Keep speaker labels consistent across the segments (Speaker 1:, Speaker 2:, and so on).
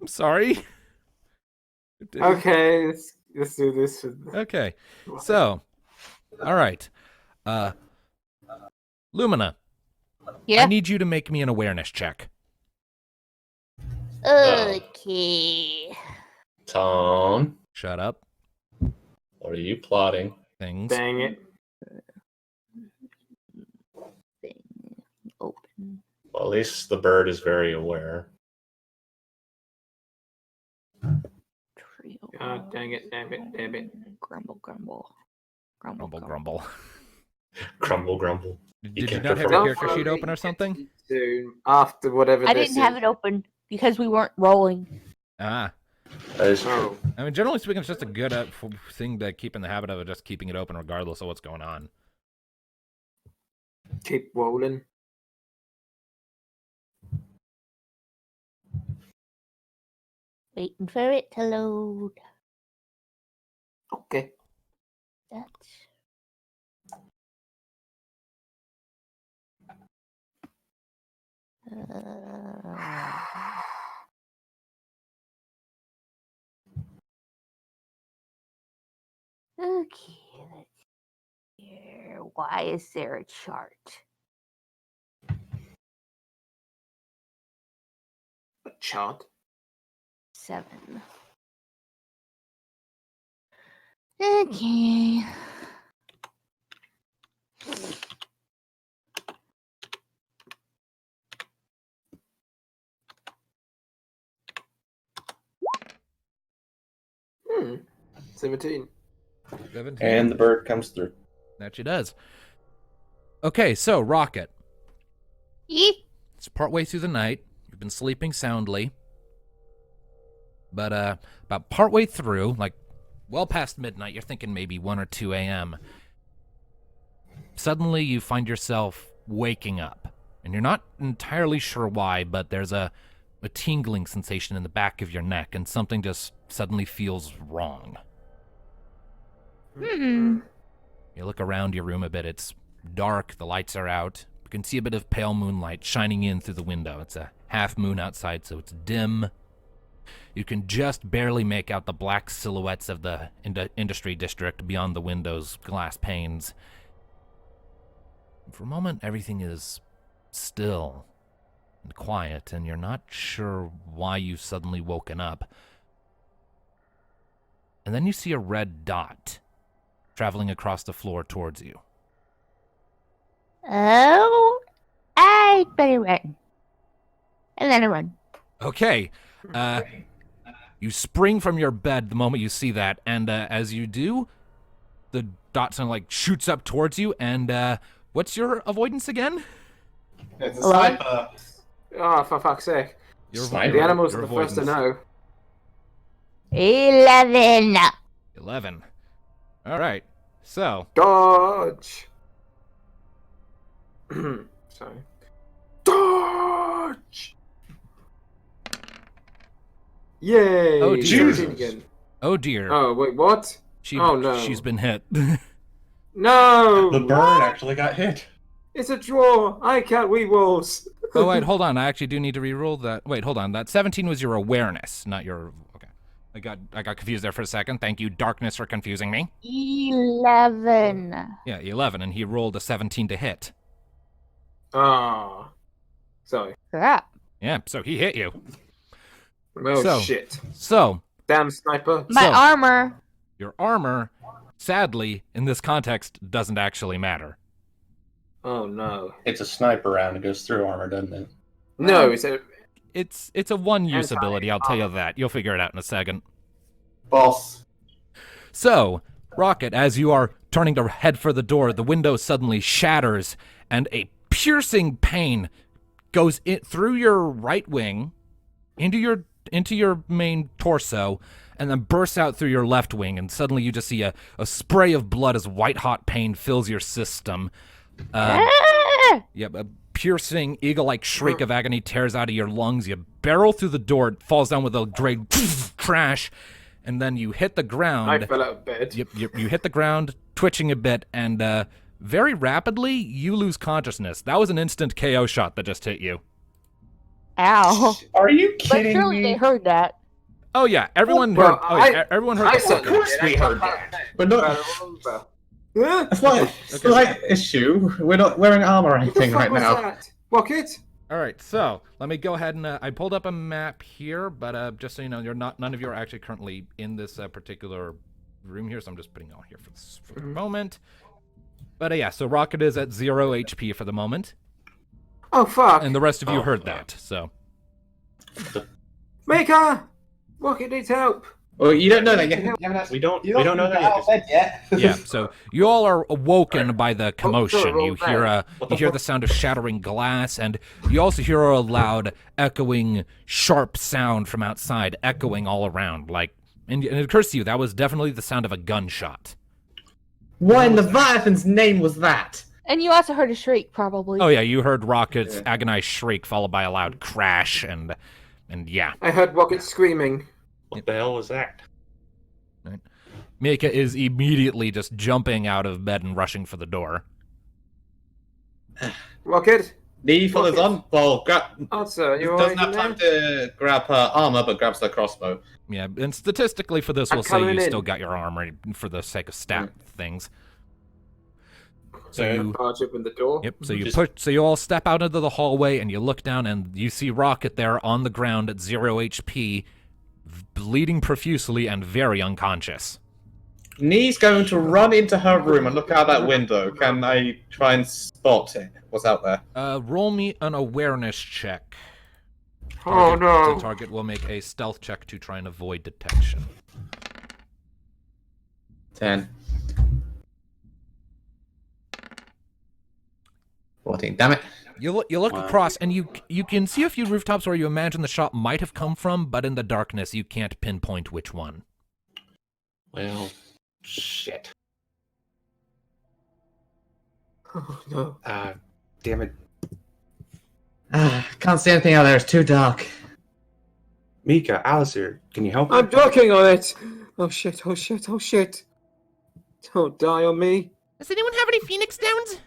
Speaker 1: I'm sorry.
Speaker 2: Okay, let's do this.
Speaker 1: Okay. So, all right. Lumina, I
Speaker 3: Yeah.
Speaker 1: need you to make me an awareness check.
Speaker 3: Okay.
Speaker 4: Tone,
Speaker 1: Shut up.
Speaker 4: what are you plotting?
Speaker 1: Things.
Speaker 2: Dang it.
Speaker 3: Thing open.
Speaker 4: Well, at least the bird is very aware.
Speaker 3: Tree
Speaker 2: God dang it, damn it, damn it.
Speaker 3: Grumble, grumble. Grumble,
Speaker 1: Grumble,
Speaker 3: grumble.
Speaker 1: grumble.
Speaker 4: Grumble, grumble.
Speaker 1: Did you
Speaker 4: can't
Speaker 1: not have
Speaker 4: perform.
Speaker 1: your character sheet open or something?
Speaker 2: Soon, after whatever
Speaker 3: I
Speaker 2: this
Speaker 3: didn't have
Speaker 2: is.
Speaker 3: it open because we weren't rolling.
Speaker 1: Ah.
Speaker 4: That is true.
Speaker 2: Oh,
Speaker 1: I mean, generally speaking, it's just a good thing to keep in the habit of just keeping it open regardless of what's going on.
Speaker 2: keep rolling.
Speaker 3: Waiting for it to load.
Speaker 2: Okay.
Speaker 3: That's... Okay, let's see here. Why is there a chart?
Speaker 2: A chart.
Speaker 3: 7. Okay.
Speaker 2: Hmm. 17.
Speaker 1: 17.
Speaker 4: And the bird comes through.
Speaker 1: That she does. Okay, so, Rocket.
Speaker 3: Yeep.
Speaker 1: It's partway through the night. You've been sleeping soundly. But about partway through, like well past midnight, you're thinking maybe 1 or 2 a.m., suddenly you find yourself waking up. And you're not entirely sure why, but there's a tingling sensation in the back of your neck, and something just suddenly feels wrong.
Speaker 3: Hmm.
Speaker 1: You look around your room a bit. It's dark. The lights are out. You can see a bit of pale moonlight shining in through the window. It's a half moon outside, so it's dim. You can just barely make out the black silhouettes of the industry district beyond the window's glass panes. For a moment, everything is still and quiet, and you're not sure why you've suddenly woken up. And then you see a red dot traveling across the floor towards you.
Speaker 3: Oh, I better run. And then I run.
Speaker 1: Okay. You spring from your bed the moment you see that, and as you do, the dot kind of like shoots up towards you, and what's your avoidance again?
Speaker 5: It's a
Speaker 3: 11.
Speaker 5: sniper.
Speaker 2: Oh, for fuck's sake.
Speaker 4: Sniper.
Speaker 2: The animals
Speaker 1: your
Speaker 2: are the first to
Speaker 1: avoidance.
Speaker 2: know.
Speaker 3: 11.
Speaker 1: 11. All right. So,
Speaker 2: Dodge! Sorry. Dodge! Yay!
Speaker 1: Oh, dear.
Speaker 2: 17 again.
Speaker 1: oh dear.
Speaker 2: Oh, wait, what? Oh, no.
Speaker 1: She's been hit.
Speaker 2: No!
Speaker 5: The bird actually got hit.
Speaker 2: It's a draw! I can't re-rolls!
Speaker 1: Oh, wait, hold on. I actually do need to re-roll that. Wait, hold on. That 17 was your awareness, not your... Okay. I got confused there for a second. Thank you, Darkness, for confusing me.
Speaker 3: 11.
Speaker 1: Yeah, 11, and he rolled a 17 to hit.
Speaker 2: Ah. Sorry.
Speaker 3: Crap.
Speaker 1: Yeah, so he hit you.
Speaker 2: Oh,
Speaker 1: So-
Speaker 2: shit.
Speaker 1: So,
Speaker 2: Damn sniper.
Speaker 3: My
Speaker 1: So-
Speaker 3: armor.
Speaker 1: your armor, sadly, in this context, doesn't actually matter.
Speaker 2: Oh, no.
Speaker 4: It's a sniper round. It goes through armor, doesn't it?
Speaker 2: No, it's a...
Speaker 1: It's a one-use ability, I'll tell you that. You'll figure it out in a second.
Speaker 5: False.
Speaker 1: So, Rocket, as you are turning to head for the door, the window suddenly shatters, and a piercing pain goes through your right wing, into your main torso, and then bursts out through your left wing, and suddenly you just see a spray of blood as white-hot pain fills your system.
Speaker 3: Ah!
Speaker 1: Yep, a piercing, eagle-like shriek of agony tears out of your lungs. You barrel through the door, it falls down with a great crash, and then you hit the ground.
Speaker 2: I fell out of bed.
Speaker 1: You hit the ground, twitching a bit, and very rapidly, you lose consciousness. That was an instant KO shot that just hit you.
Speaker 3: Ow.
Speaker 4: Are you
Speaker 3: But
Speaker 4: kidding
Speaker 3: surely
Speaker 4: me?
Speaker 3: they heard that.
Speaker 1: Oh yeah, everyone
Speaker 2: Well,
Speaker 1: heard. Oh, yeah, everyone heard.
Speaker 2: I
Speaker 1: the
Speaker 2: said,
Speaker 1: fucking-
Speaker 4: course we heard that. But not.
Speaker 2: Huh?
Speaker 4: It's not a
Speaker 1: Okay.
Speaker 4: slight issue. We're not wearing armor or
Speaker 2: What the
Speaker 4: anything
Speaker 2: fuck
Speaker 4: right
Speaker 2: was
Speaker 4: now.
Speaker 2: that? Rocket?
Speaker 1: All right, so let me go ahead and I pulled up a map here, but just so you know, none of you are actually currently in this particular room here, so I'm just putting it all here for the moment. But yeah, so Rocket is at 0 HP for the moment,
Speaker 2: Oh, fuck.
Speaker 1: and the rest of you
Speaker 4: Oh,
Speaker 1: heard
Speaker 4: yeah.
Speaker 1: that. So
Speaker 2: Maker! Rocket needs help.
Speaker 4: Well, you don't know that yet. We don't know that yet.
Speaker 1: yeah, so you all are awoken by the commotion.
Speaker 2: sorry,
Speaker 1: You
Speaker 2: wrong
Speaker 1: hear
Speaker 2: man.
Speaker 1: you hear the sound of shattering glass, and you also hear a loud, echoing, sharp sound from outside, echoing all around. And it occurs to you that was definitely the sound of a gunshot.
Speaker 4: What in the Leviathan's name was that?
Speaker 3: And you also heard a shriek, probably.
Speaker 1: Oh yeah, you heard Rocket's agonized shriek followed by a loud crash, and yeah.
Speaker 2: I heard Rocket screaming.
Speaker 4: What the hell was that?
Speaker 1: Mika is immediately just jumping out of bed and rushing for the door.
Speaker 2: Rocket?
Speaker 4: The follows on. Well,
Speaker 2: Answer, you
Speaker 4: doesn't
Speaker 2: alright
Speaker 4: have
Speaker 2: in
Speaker 4: time
Speaker 2: there?
Speaker 4: to grab her armor, but grabs the crossbow.
Speaker 1: Yeah, and statistically for this,
Speaker 2: I'm
Speaker 1: we'll say you
Speaker 2: coming in.
Speaker 1: still got your armor for the sake of stat things. So
Speaker 2: I
Speaker 1: you,
Speaker 2: barge open the door.
Speaker 1: yep. So you
Speaker 4: Just-
Speaker 1: so you all step out into the hallway and you look down and you see Rocket there on the ground at 0 HP, bleeding profusely and very unconscious.
Speaker 4: Nee's going to run into her room and look out that window. Can I try and spot it? What's out there?
Speaker 1: Roll me an awareness check.
Speaker 2: Oh, no.
Speaker 1: The target will make a stealth check to try and avoid detection.
Speaker 4: 10. 14. Damn it.
Speaker 1: You look across and you can see a few rooftops where you imagine the shot might have come from, but in the darkness you can't pinpoint which one.
Speaker 4: Well, shit.
Speaker 2: Oh, no.
Speaker 4: Damn it. Can't see anything out there. It's too dark.
Speaker 6: Mika, Alistair, can you help?
Speaker 2: I'm working on it! Oh shit, oh shit, oh shit. Don't die on me.
Speaker 1: Does anyone have any Phoenix Downs?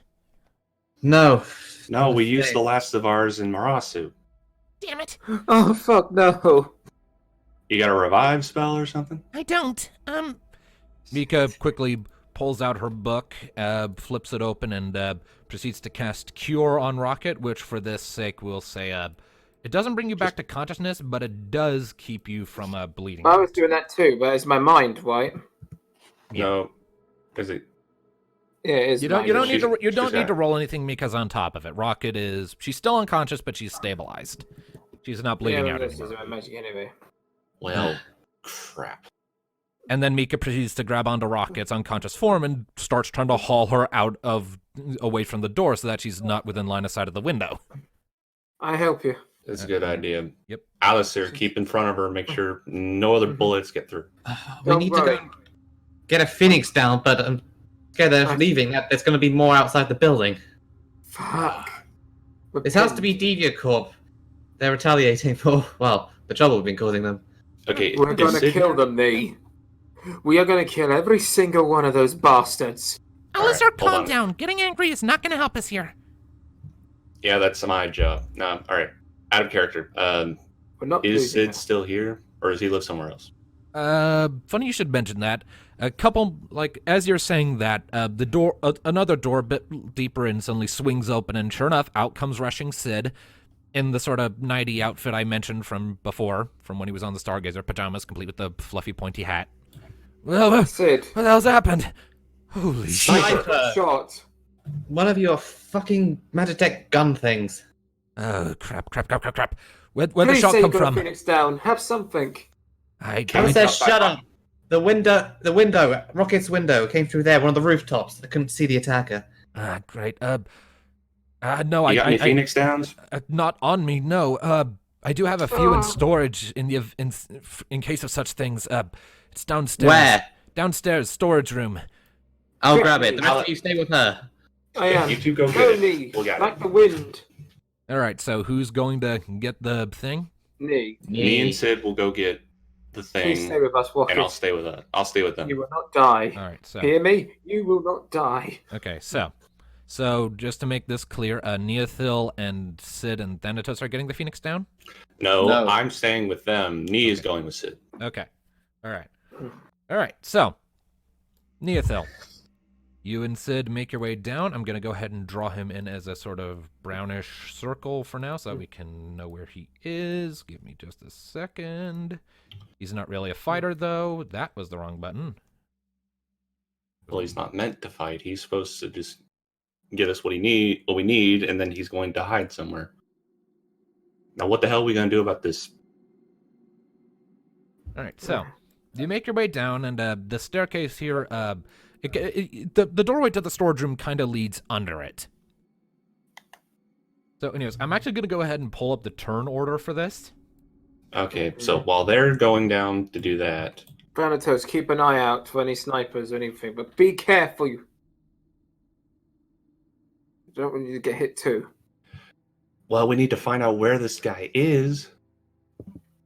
Speaker 4: No.
Speaker 6: No, we used the last of ours in Marasu.
Speaker 1: Damn it.
Speaker 2: Oh fuck no.
Speaker 6: You got a revive spell or something?
Speaker 1: I don't. Mika quickly pulls out her book, flips it open, and proceeds to cast Cure on Rocket, which for this sake we'll say it doesn't bring you back to consciousness, but it does keep you from bleeding.
Speaker 2: I was doing that too, but it's my mind, right?
Speaker 1: Yeah.
Speaker 6: No. Is it?
Speaker 2: Yeah, it is.
Speaker 1: You don't need to
Speaker 6: she's
Speaker 1: need to roll anything. Mika's on top of it. Rocket she's still unconscious, but she's stabilized. She's not bleeding out
Speaker 2: This
Speaker 1: anymore.
Speaker 2: is my magic anyway.
Speaker 6: Well, crap.
Speaker 1: And then Mika proceeds to grab onto Rocket's unconscious form and starts trying to haul her away from the door so that she's not within line of sight of the window.
Speaker 2: I help you.
Speaker 6: That's a good idea.
Speaker 1: Yep.
Speaker 6: Alistair, keep in front of her. Make sure no other bullets get through.
Speaker 4: We
Speaker 2: Don't
Speaker 4: need
Speaker 2: worry.
Speaker 4: to go get a Phoenix down, but I'm scared they're leaving. There's going to be more outside the building.
Speaker 2: Fuck. We're
Speaker 4: This has to
Speaker 2: pinned.
Speaker 4: be Deviant Corp. They're retaliating for, well, the trouble we've been causing them.
Speaker 6: Okay,
Speaker 2: We're
Speaker 6: is
Speaker 2: gonna
Speaker 6: Sid-
Speaker 2: kill them, Nee. We are gonna kill every single one of those bastards.
Speaker 1: Alistair,
Speaker 6: hold
Speaker 1: calm
Speaker 6: on.
Speaker 1: down. Getting angry is not going to help us here.
Speaker 6: Yeah, that's my job. No, all right. Out of character.
Speaker 2: We're not
Speaker 6: Is
Speaker 2: losing
Speaker 6: Sid still here, or does he live somewhere else?
Speaker 1: Funny you should mention that. A couple, as you're saying that, the door, another door a bit deeper in suddenly swings open, and sure enough, out comes rushing Sid in the sort of nighty outfit I mentioned from before, from when he was on the Stargazer pajamas, complete with the fluffy pointy hat. Well,
Speaker 2: Sid.
Speaker 1: what the hell's happened? Holy shit.
Speaker 4: Sniper!
Speaker 2: Shot.
Speaker 4: One of your fucking Magitech gun things.
Speaker 1: Oh, crap. Where'd the
Speaker 2: Please
Speaker 1: shot
Speaker 2: say
Speaker 1: come
Speaker 2: you got
Speaker 1: from?
Speaker 2: Phoenix down. Have something.
Speaker 1: I
Speaker 4: Alistair, shut up! The window, Rocket's window came through there, one of the rooftops. I couldn't see the attacker.
Speaker 1: Great.
Speaker 6: You
Speaker 1: No,
Speaker 6: got any Phoenix Downs?
Speaker 1: not on me, no. I do have a few in storage in case of such things. It's downstairs.
Speaker 4: Where?
Speaker 1: Downstairs, storage room.
Speaker 4: I'll grab it. The rest of you stay with her.
Speaker 2: I am.
Speaker 6: You two go
Speaker 2: Go,
Speaker 6: get it.
Speaker 2: Nee.
Speaker 6: We'll get
Speaker 2: Like
Speaker 6: it.
Speaker 2: the wind.
Speaker 1: All right, so who's going to get the thing?
Speaker 2: Nee.
Speaker 6: Me and Sid will go get the
Speaker 2: Please stay
Speaker 6: thing,
Speaker 2: with us, Rocket.
Speaker 6: and I'll stay with it. I'll stay with them.
Speaker 2: You will not die.
Speaker 1: All right, so
Speaker 2: Hear me? You will not die.
Speaker 1: okay, so So, just to make this clear, Neothil and Sid and Thanatos are getting the Phoenix down?
Speaker 6: No,
Speaker 4: No.
Speaker 6: I'm staying with them. Nee is going with Sid.
Speaker 1: Okay. All right. So, Neothil, you and Sid make your way down. I'm going to go ahead and draw him in as a sort of brownish circle for now so that we can know where he is. Give me just a second. He's not really a fighter, though. That was the wrong button.
Speaker 6: Well, he's not meant to fight. He's supposed to just get us what we need, and then he's going to hide somewhere. Now, what the hell are we going to do about this?
Speaker 1: All right, so you make your way down, and the staircase here, the doorway to the storage room kind of leads under it. So, anyways, I'm actually going to go ahead and pull up the turn order for this.
Speaker 6: Okay, so while they're going down to do that,
Speaker 2: Thanatos, keep an eye out for any snipers or anything, but be careful. You don't want you to get hit too.
Speaker 6: well, we need to find out where this guy is.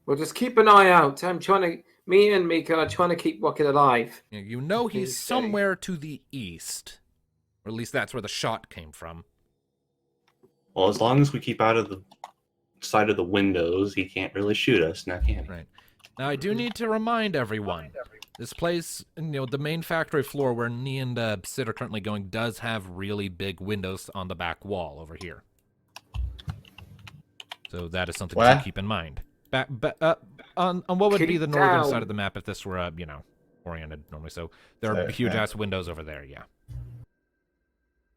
Speaker 2: Well, just keep an eye out. Me and Mika are trying to keep Rocket alive.
Speaker 1: You know he's
Speaker 2: He's steady.
Speaker 1: somewhere to the east. Or at least that's where the shot came from.
Speaker 6: Well, as long as we keep out of the side of the windows, he can't really shoot us, now can he?
Speaker 1: Right. Now, I do need to remind everyone, this place, the main factory floor where Nee and Sid are currently going does have really big windows on the back wall over here. So that is something
Speaker 4: Where?
Speaker 1: to keep in mind. On what would
Speaker 2: Keep
Speaker 1: be the northern
Speaker 2: down.
Speaker 1: side of the map if this were, oriented normally. So there are
Speaker 4: So,
Speaker 1: huge-ass windows over there, yeah.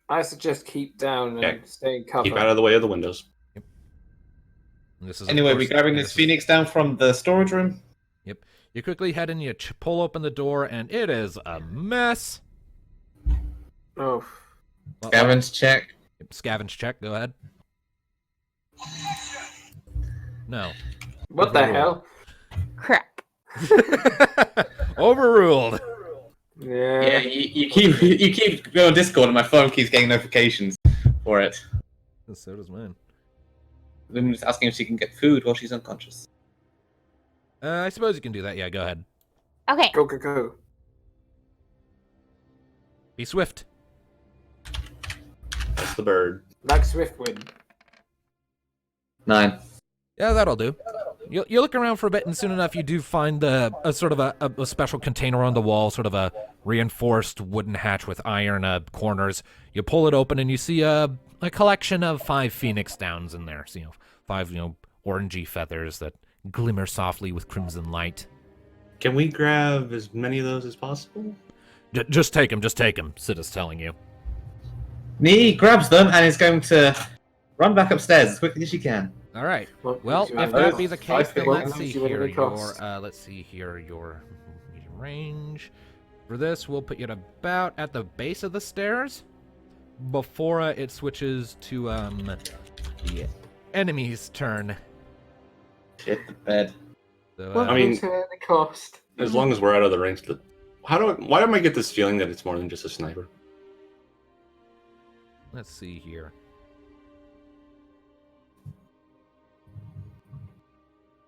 Speaker 2: I suggest keep down and
Speaker 6: Okay.
Speaker 2: stay in cover.
Speaker 6: Keep out of the way of the windows.
Speaker 1: And this is, of
Speaker 4: Anyway,
Speaker 1: course,
Speaker 4: we're grabbing this Phoenix down from the storage room.
Speaker 1: Yep. You quickly head in, you pull open the door, and it is a mess.
Speaker 2: Oh,
Speaker 1: Well,
Speaker 4: Scavenge check.
Speaker 1: Scavenge check, go ahead. No.
Speaker 2: what the hell?
Speaker 3: Crap.
Speaker 1: Overruled.
Speaker 2: Yeah.
Speaker 4: Yeah, you keep going on Discord and my phone keeps getting notifications for it.
Speaker 1: So does mine.
Speaker 4: Lumina's asking if she can get food while she's unconscious.
Speaker 1: I suppose you can do that. Yeah, go ahead.
Speaker 3: Okay.
Speaker 2: Go, go, go.
Speaker 1: Be swift.
Speaker 6: That's the bird.
Speaker 2: Like Swiftwind.
Speaker 4: 9.
Speaker 1: Yeah, that'll do. You look around for a bit, and soon enough, you do find a sort of a special container on the wall, sort of a reinforced wooden hatch with iron corners. You pull it open, and you see a collection of 5 phoenix downs in there. So, 5 orangey feathers that glimmer softly with crimson light.
Speaker 6: Can we grab as many of those as possible?
Speaker 1: Just take them. Sid is telling you.
Speaker 4: Nee grabs them and is going to run back upstairs as quickly as she can.
Speaker 1: All right.
Speaker 2: Well,
Speaker 1: Well,
Speaker 2: you
Speaker 1: if
Speaker 2: have
Speaker 1: that
Speaker 2: those.
Speaker 1: be the
Speaker 2: I
Speaker 1: case, then
Speaker 2: think
Speaker 1: let's
Speaker 2: we'll
Speaker 1: see
Speaker 2: see what
Speaker 1: here.
Speaker 2: it costs.
Speaker 1: Let's see here. Your medium range. For this, we'll put you at about at the base of the stairs before it switches to the enemy's turn.
Speaker 4: Hit the bed.
Speaker 1: So,
Speaker 2: What
Speaker 6: I mean-
Speaker 2: is the cost?
Speaker 6: As long as we're out of the range of the... Why do I get this feeling that it's more than just a sniper?
Speaker 1: let's see here.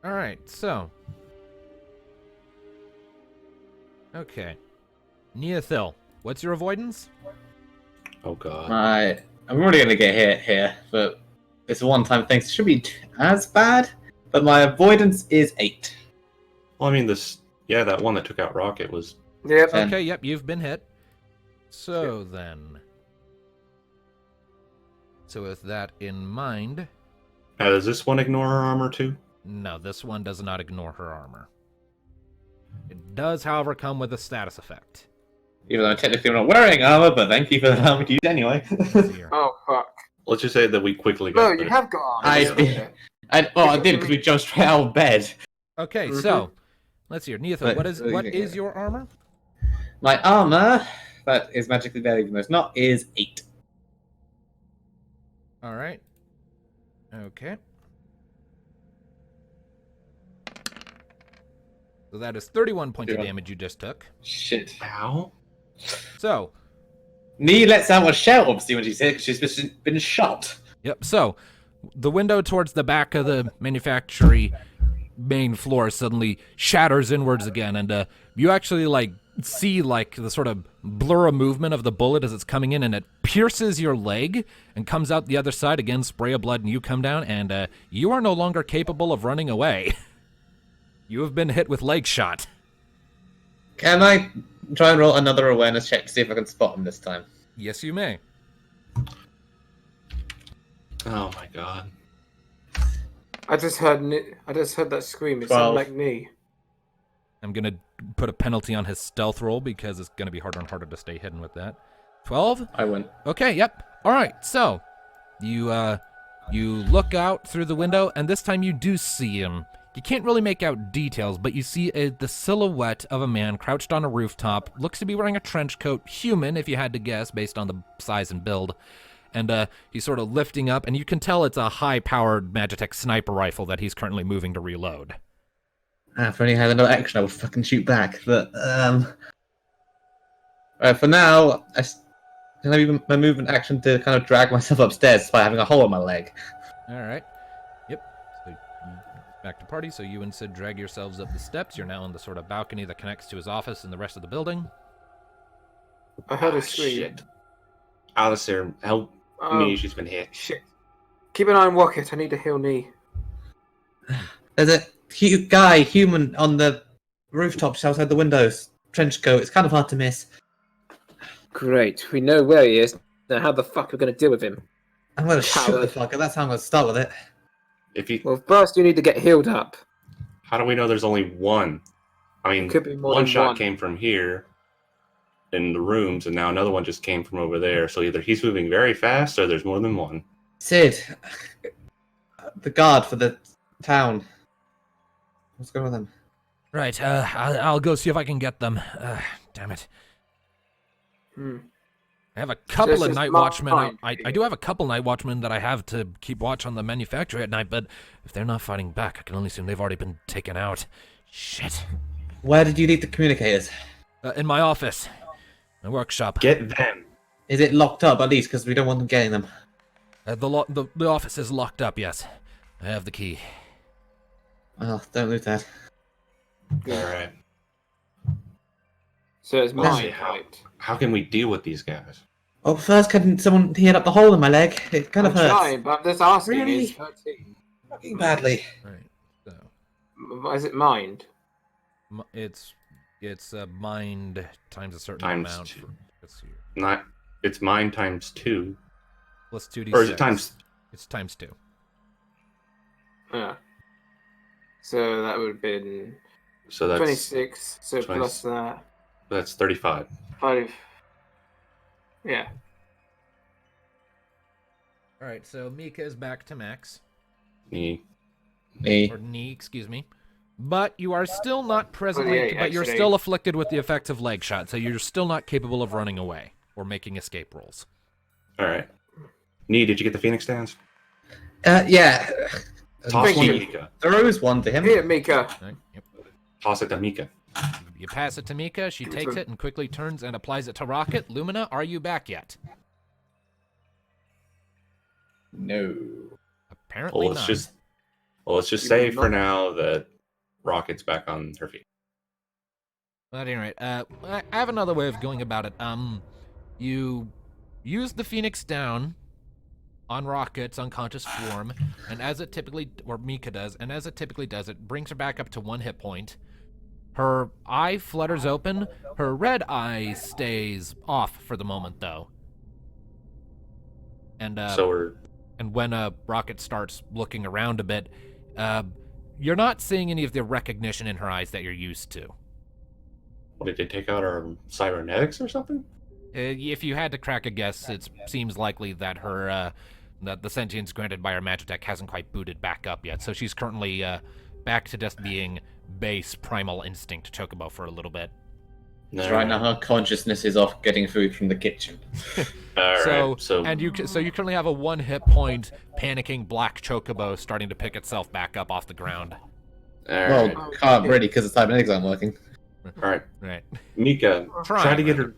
Speaker 1: All right, so. Okay. Neothil, what's your avoidance?
Speaker 6: Oh god.
Speaker 4: I'm already going to get hit here, but it's a one-time thing. So it should be as bad, but my avoidance is 8.
Speaker 6: Well, I mean, that one that took out Rocket was...
Speaker 2: Yep.
Speaker 4: Ten.
Speaker 1: Okay, yep, you've been hit. So then. So with that in mind,
Speaker 6: Does this one ignore her armor too?
Speaker 1: no, this one does not ignore her armor. It does, however, come with a status effect.
Speaker 4: Even though technically I'm not wearing armor, but thank you for allowing me to use it anyway.
Speaker 1: Let's see here.
Speaker 2: Oh, fuck.
Speaker 6: Let's just say that we quickly
Speaker 2: No,
Speaker 6: got
Speaker 2: you
Speaker 6: the-
Speaker 2: have got armor.
Speaker 4: I
Speaker 2: don't
Speaker 4: did.
Speaker 2: you?
Speaker 4: I did because we jumped straight out of bed.
Speaker 1: Okay,
Speaker 2: Mhm.
Speaker 1: so let's see here. Neothil,
Speaker 4: But-
Speaker 1: what is your armor?
Speaker 4: My armor, that is magically there even though it's not, is 8.
Speaker 1: All right. Okay. So that is 31 points of
Speaker 4: Yeah.
Speaker 1: damage you just took.
Speaker 4: Shit.
Speaker 6: Ow.
Speaker 1: So,
Speaker 4: Nee lets out a shout, obviously, when she's hit because she's been shot.
Speaker 1: yep. So, the window towards the back of the manufactory main floor suddenly shatters inwards again, and you actually see like the sort of blur of movement of the bullet as it's coming in, and it pierces your leg and comes out the other side. Again, spray of blood, and you come down, and you are no longer capable of running away. You have been hit with leg shot.
Speaker 4: Can I try and roll another awareness check to see if I can spot him this time?
Speaker 1: Yes, you may.
Speaker 6: Oh my god.
Speaker 2: I just heard that scream. It
Speaker 4: 12.
Speaker 2: sounded like me.
Speaker 1: I'm going to put a penalty on his stealth roll because it's going to be harder and harder to stay hidden with that. 12?
Speaker 4: I win.
Speaker 1: Okay, yep. All right, so you look out through the window, and this time you do see him. You can't really make out details, but you see the silhouette of a man crouched on a rooftop. Looks to be wearing a trench coat, human if you had to guess based on the size and build. And he's sort of lifting up, and you can tell it's a high-powered Magitech sniper rifle that he's currently moving to reload.
Speaker 4: If I only had another action, I would fucking shoot back. But, for now, can I use my movement action to kind of drag myself upstairs despite having a hole in my leg?
Speaker 1: All right. Yep. So back to party. So you and Sid drag yourselves up the steps. You're now on the sort of balcony that connects to his office and the rest of the building.
Speaker 2: I heard a scream.
Speaker 6: Shit. Alistair, help me. She's been hit.
Speaker 2: Shit. Keep an eye on Rocket. I need to heal knee.
Speaker 4: There's a guy, human, on the rooftop outside the windows. Trench coat. It's kind of hard to miss.
Speaker 2: Great. We know where he is. Now how the fuck are we going to deal with him?
Speaker 4: I'm going to shoot the fucker. That's how I'm going to start with it.
Speaker 6: If you,
Speaker 2: Well, first you need to get healed up.
Speaker 6: how do we know there's only one? I mean,
Speaker 2: Could be more
Speaker 6: one
Speaker 2: than
Speaker 6: shot
Speaker 2: one.
Speaker 6: came from here in the rooms, and now another one just came from over there. So either he's moving very fast, or there's more than one.
Speaker 4: Sid, the guard for the town. What's going on with him?
Speaker 1: Right. I'll go see if I can get them. Damn it. I have a couple
Speaker 2: This
Speaker 1: of
Speaker 2: is
Speaker 1: night
Speaker 2: my
Speaker 1: watchmen.
Speaker 2: time.
Speaker 1: I do have a couple night watchmen that I have to keep watch on the manufacturer at night, but if they're not fighting back, I can only assume they've already been taken out. Shit.
Speaker 4: Where did you leave the communicators?
Speaker 1: In my office. My workshop.
Speaker 6: Get them.
Speaker 4: Is it locked up at least? Because we don't want them getting them.
Speaker 1: The office is locked up, yes. I have the key.
Speaker 4: Well, don't lose that.
Speaker 6: All right.
Speaker 2: So it's
Speaker 6: Let's
Speaker 2: mine,
Speaker 6: see how-
Speaker 2: right?
Speaker 6: How can we deal with these guys?
Speaker 4: Oh, first, couldn't someone heal up the hole in my leg? It kind
Speaker 2: I'm
Speaker 4: of hurts.
Speaker 2: trying, but I'm just asking.
Speaker 4: Really?
Speaker 2: It's 13.
Speaker 4: Fucking badly.
Speaker 1: Right. So
Speaker 2: Is it mined?
Speaker 1: it's mind times a certain
Speaker 6: Times
Speaker 1: amount.
Speaker 6: two.
Speaker 1: Let's see.
Speaker 6: Not. It's mine times 2.
Speaker 1: Plus 2d6.
Speaker 6: Or is it times?
Speaker 1: It's times 2.
Speaker 2: Yeah. So that would have been
Speaker 6: So that's
Speaker 2: 26. So
Speaker 6: 20.
Speaker 2: plus that.
Speaker 6: that's 35.
Speaker 2: 5. Yeah.
Speaker 1: All right, so Mika is back to max.
Speaker 6: Me.
Speaker 4: Me.
Speaker 1: Or knee, excuse me. But you are still not presently,
Speaker 2: 28,
Speaker 1: but you're
Speaker 2: actually.
Speaker 1: still afflicted with the effects of leg shot, so you're still not capable of running away or making escape rolls.
Speaker 6: All right. Nee, did you get the Phoenix dance?
Speaker 4: Yeah.
Speaker 6: Toss
Speaker 2: Thank
Speaker 6: one
Speaker 2: you.
Speaker 6: to Mika.
Speaker 4: Throws one to him.
Speaker 2: Here, Mika.
Speaker 1: Right? Yep.
Speaker 6: Toss it to Mika.
Speaker 1: You pass it to Mika, she takes it and quickly turns and applies it to Rocket. Lumina, are you back yet?
Speaker 4: No.
Speaker 1: Apparently
Speaker 6: Well,
Speaker 1: not.
Speaker 6: let's just
Speaker 2: You
Speaker 6: say
Speaker 2: will
Speaker 6: for
Speaker 2: not-
Speaker 6: now that Rocket's back on her feet.
Speaker 1: Well, at any rate, I have another way of going about it. You use the Phoenix down on Rocket's unconscious form, and as it typically, or Mika does, and as it typically does, it brings her back up to 1 hit point. Her eye flutters open. Her red eye stays off for the moment, though. And
Speaker 6: So we're
Speaker 1: and when Rocket starts looking around a bit, you're not seeing any of the recognition in her eyes that you're used to.
Speaker 6: did they take out our cybernetics or something?
Speaker 1: If you had to crack a guess, it seems likely that her that the sentience granted by her Magitech hasn't quite booted back up yet. So she's currently back to just being base primal instinct Chocobo for a little bit.
Speaker 4: So right now her consciousness is off getting food from the kitchen.
Speaker 6: All
Speaker 1: So
Speaker 6: right.
Speaker 1: you currently have a 1 hit point panicking black Chocobo starting to pick itself back up off the ground.
Speaker 6: All
Speaker 4: Well,
Speaker 6: right.
Speaker 4: can't really because the cybernetics aren't working.
Speaker 6: All right.
Speaker 1: Right.
Speaker 6: Mika,
Speaker 1: Try,
Speaker 6: try to get
Speaker 1: rather.
Speaker 6: her.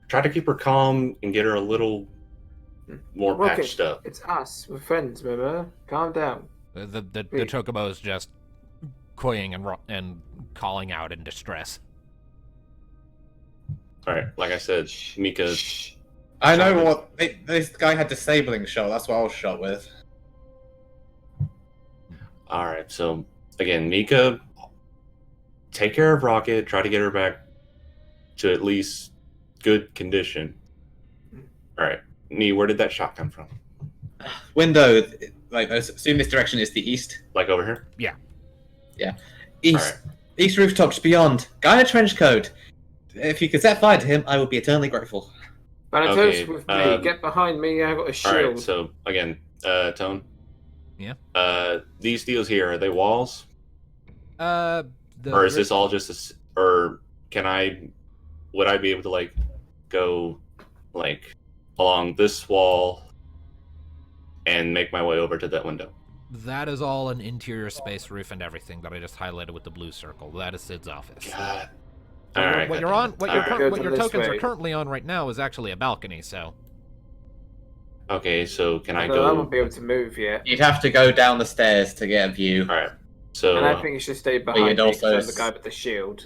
Speaker 6: Try to keep her calm and get her a little more
Speaker 2: Rocket,
Speaker 6: patched up.
Speaker 2: it's us. We're friends, remember? Calm down.
Speaker 1: The
Speaker 2: Wait.
Speaker 1: Chocobo is just coying and calling out in distress.
Speaker 6: All right, like I said, Mika.
Speaker 4: I know what this guy had disabling shot. That's what I was shot with.
Speaker 6: All right, so again, Mika, take care of Rocket. Try to get her back to at least good condition. All right, Nee, where did that shot come from?
Speaker 4: Window, like I assume this direction is the east.
Speaker 6: Like over here?
Speaker 4: East. East rooftop just beyond. Guy in a trench coat. If you could set fire to him, I would be eternally grateful.
Speaker 2: Thanatos
Speaker 6: Okay,
Speaker 2: with me. Get behind me. I've got a
Speaker 6: All
Speaker 2: shield.
Speaker 6: right, so again, Tone.
Speaker 1: Yeah.
Speaker 6: These deals here, are they walls?
Speaker 1: The
Speaker 6: Or is this all just or would I be able to like go like along this wall and make my way over to that window?
Speaker 1: That is all an interior space, roof and everything that I just highlighted with the blue circle. That is Sid's office.
Speaker 6: God.
Speaker 1: What
Speaker 6: All
Speaker 1: you're-
Speaker 6: right.
Speaker 1: what you're on, what your,
Speaker 6: All
Speaker 1: cur-
Speaker 2: right.
Speaker 1: what
Speaker 2: Go
Speaker 1: your
Speaker 2: to this
Speaker 1: tokens are
Speaker 2: way.
Speaker 1: currently on right now is actually a balcony. So
Speaker 6: Okay, so can I
Speaker 2: No, I
Speaker 6: go?
Speaker 2: won't be able to move yet.
Speaker 4: You'd have to go down the stairs to get a view.
Speaker 6: All right. So
Speaker 2: And I think you should stay behind
Speaker 4: you'd
Speaker 2: me
Speaker 4: also
Speaker 2: because I'm the guy with the shield.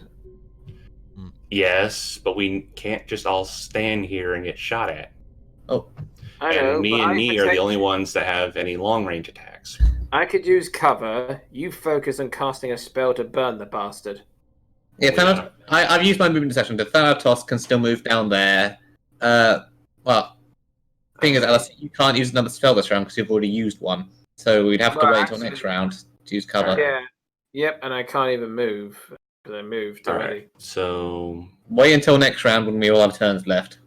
Speaker 6: yes, but we can't just all stand here and get shot at.
Speaker 4: Oh,
Speaker 2: I know,
Speaker 6: And me
Speaker 2: but
Speaker 6: and
Speaker 2: I
Speaker 6: Nee are the
Speaker 2: protect
Speaker 6: only
Speaker 2: you.
Speaker 6: ones that have any long range attacks.
Speaker 2: I could use cover. You focus on casting a spell to burn the bastard.
Speaker 4: yeah.
Speaker 6: Well,
Speaker 4: Thanatos, I've used my movement session. The Thanatos can still move down there. Well, thing is, Alice, you can't use another spell this round because you've already used one. So we'd have to
Speaker 2: Well,
Speaker 4: wait until
Speaker 2: actually-
Speaker 4: next round to use cover.
Speaker 6: Alright.
Speaker 2: Yeah. Yep, and I can't even move because I moved
Speaker 6: All
Speaker 2: already.
Speaker 6: right. So
Speaker 4: Wait until next round when we all have turns left.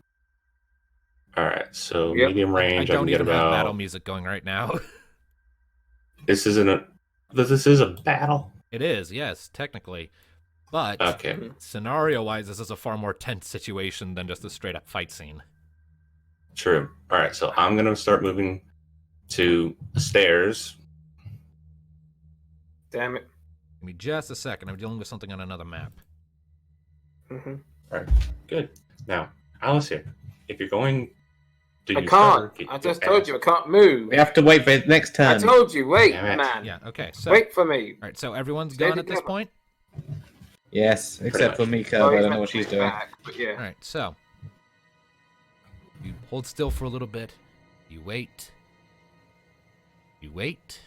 Speaker 6: all right. So
Speaker 2: Yep.
Speaker 6: medium
Speaker 1: I
Speaker 6: range. I can
Speaker 1: don't
Speaker 6: get
Speaker 1: even have battle
Speaker 6: about.
Speaker 1: music going right now.
Speaker 6: This isn't a. This is a battle.
Speaker 1: It is, yes, technically, but
Speaker 6: Okay.
Speaker 1: scenario-wise, this is a far more tense situation than just a straight-up fight scene.
Speaker 6: True. All right. So I'm gonna start moving to the stairs.
Speaker 2: Damn it.
Speaker 1: Give me just a second. I'm dealing with something on another map.
Speaker 2: hmm
Speaker 6: Good. Now, Alice here. If you're going to
Speaker 2: I
Speaker 6: use
Speaker 2: can't.
Speaker 6: cover,
Speaker 2: I just told you I can't move.
Speaker 4: We have to wait for his next
Speaker 2: I
Speaker 4: turn.
Speaker 2: told you, wait,
Speaker 6: Damn it.
Speaker 2: man.
Speaker 1: Yeah. Okay. So,
Speaker 2: Wait for me.
Speaker 1: all right. So everyone's
Speaker 2: Stay
Speaker 1: gone at this
Speaker 2: together.
Speaker 1: point.
Speaker 4: Yes, except for
Speaker 6: much.
Speaker 4: Mika.
Speaker 2: Oh,
Speaker 4: I
Speaker 2: he's
Speaker 4: don't know
Speaker 2: meant
Speaker 4: what
Speaker 2: to
Speaker 4: she's
Speaker 2: be
Speaker 4: doing.
Speaker 2: back, but yeah.
Speaker 1: All right. So you hold still for a little bit. You wait. You wait.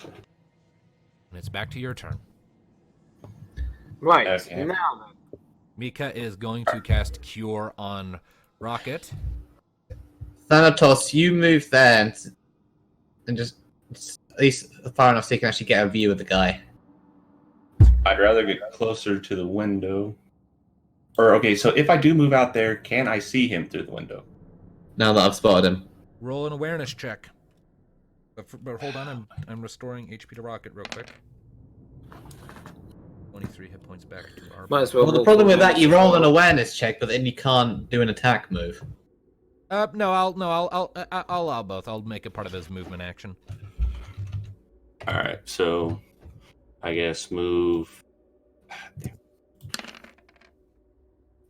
Speaker 1: And it's back to your turn.
Speaker 2: Right,
Speaker 6: Okay.
Speaker 2: now then.
Speaker 1: Mika is going to cast Cure on Rocket.
Speaker 4: Thanatos, you move there and just at least far enough so you can actually get a view of the guy.
Speaker 6: I'd rather get closer to the window. Or okay, so if I do move out there, can I see him through the window?
Speaker 4: Now that I've spotted him.
Speaker 1: Roll an awareness check. But hold on, I'm restoring HP to Rocket real quick. 23 hit points back to our.
Speaker 2: Might as well.
Speaker 4: Well, the
Speaker 2: walk
Speaker 4: problem with
Speaker 2: away.
Speaker 4: that, you roll an awareness check, but then you can't do an attack move.
Speaker 1: I'll allow both. I'll make it part of his movement action.
Speaker 6: All right, so I guess move.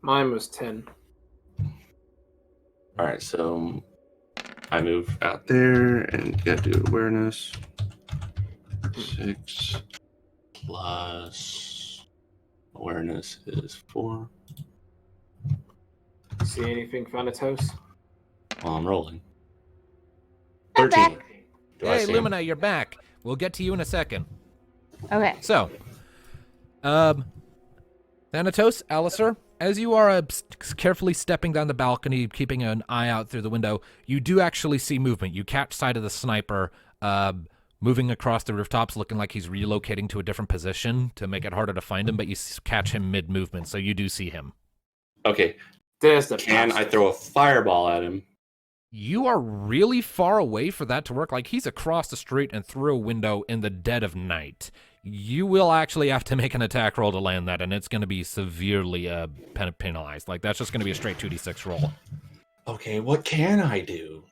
Speaker 2: Mine was 10.
Speaker 6: All right, so I move out there and get to awareness. 6 plus awareness is 4.
Speaker 2: See anything, Thanatos?
Speaker 6: Well, I'm rolling.
Speaker 3: I'm
Speaker 6: 13.
Speaker 3: back.
Speaker 6: Do I
Speaker 1: Hey,
Speaker 6: see him?
Speaker 1: Lumina, you're back. We'll get to you in a second.
Speaker 3: Okay.
Speaker 1: So, Thanatos, Alistair, as you are carefully stepping down the balcony, keeping an eye out through the window, you do actually see movement. You catch sight of the sniper moving across the rooftops, looking like he's relocating to a different position to make it harder to find him, but you catch him mid-movement, so you do see him.
Speaker 6: Okay,
Speaker 2: There's the
Speaker 6: can I
Speaker 2: bastard.
Speaker 6: throw a fireball at him?
Speaker 1: You are really far away for that to work. Like, he's across the street and through a window in the dead of night. You will actually have to make an attack roll to land that, and it's going to be severely penalized. Like, that's just going to be a straight 2d6 roll.
Speaker 6: Okay, what can I do?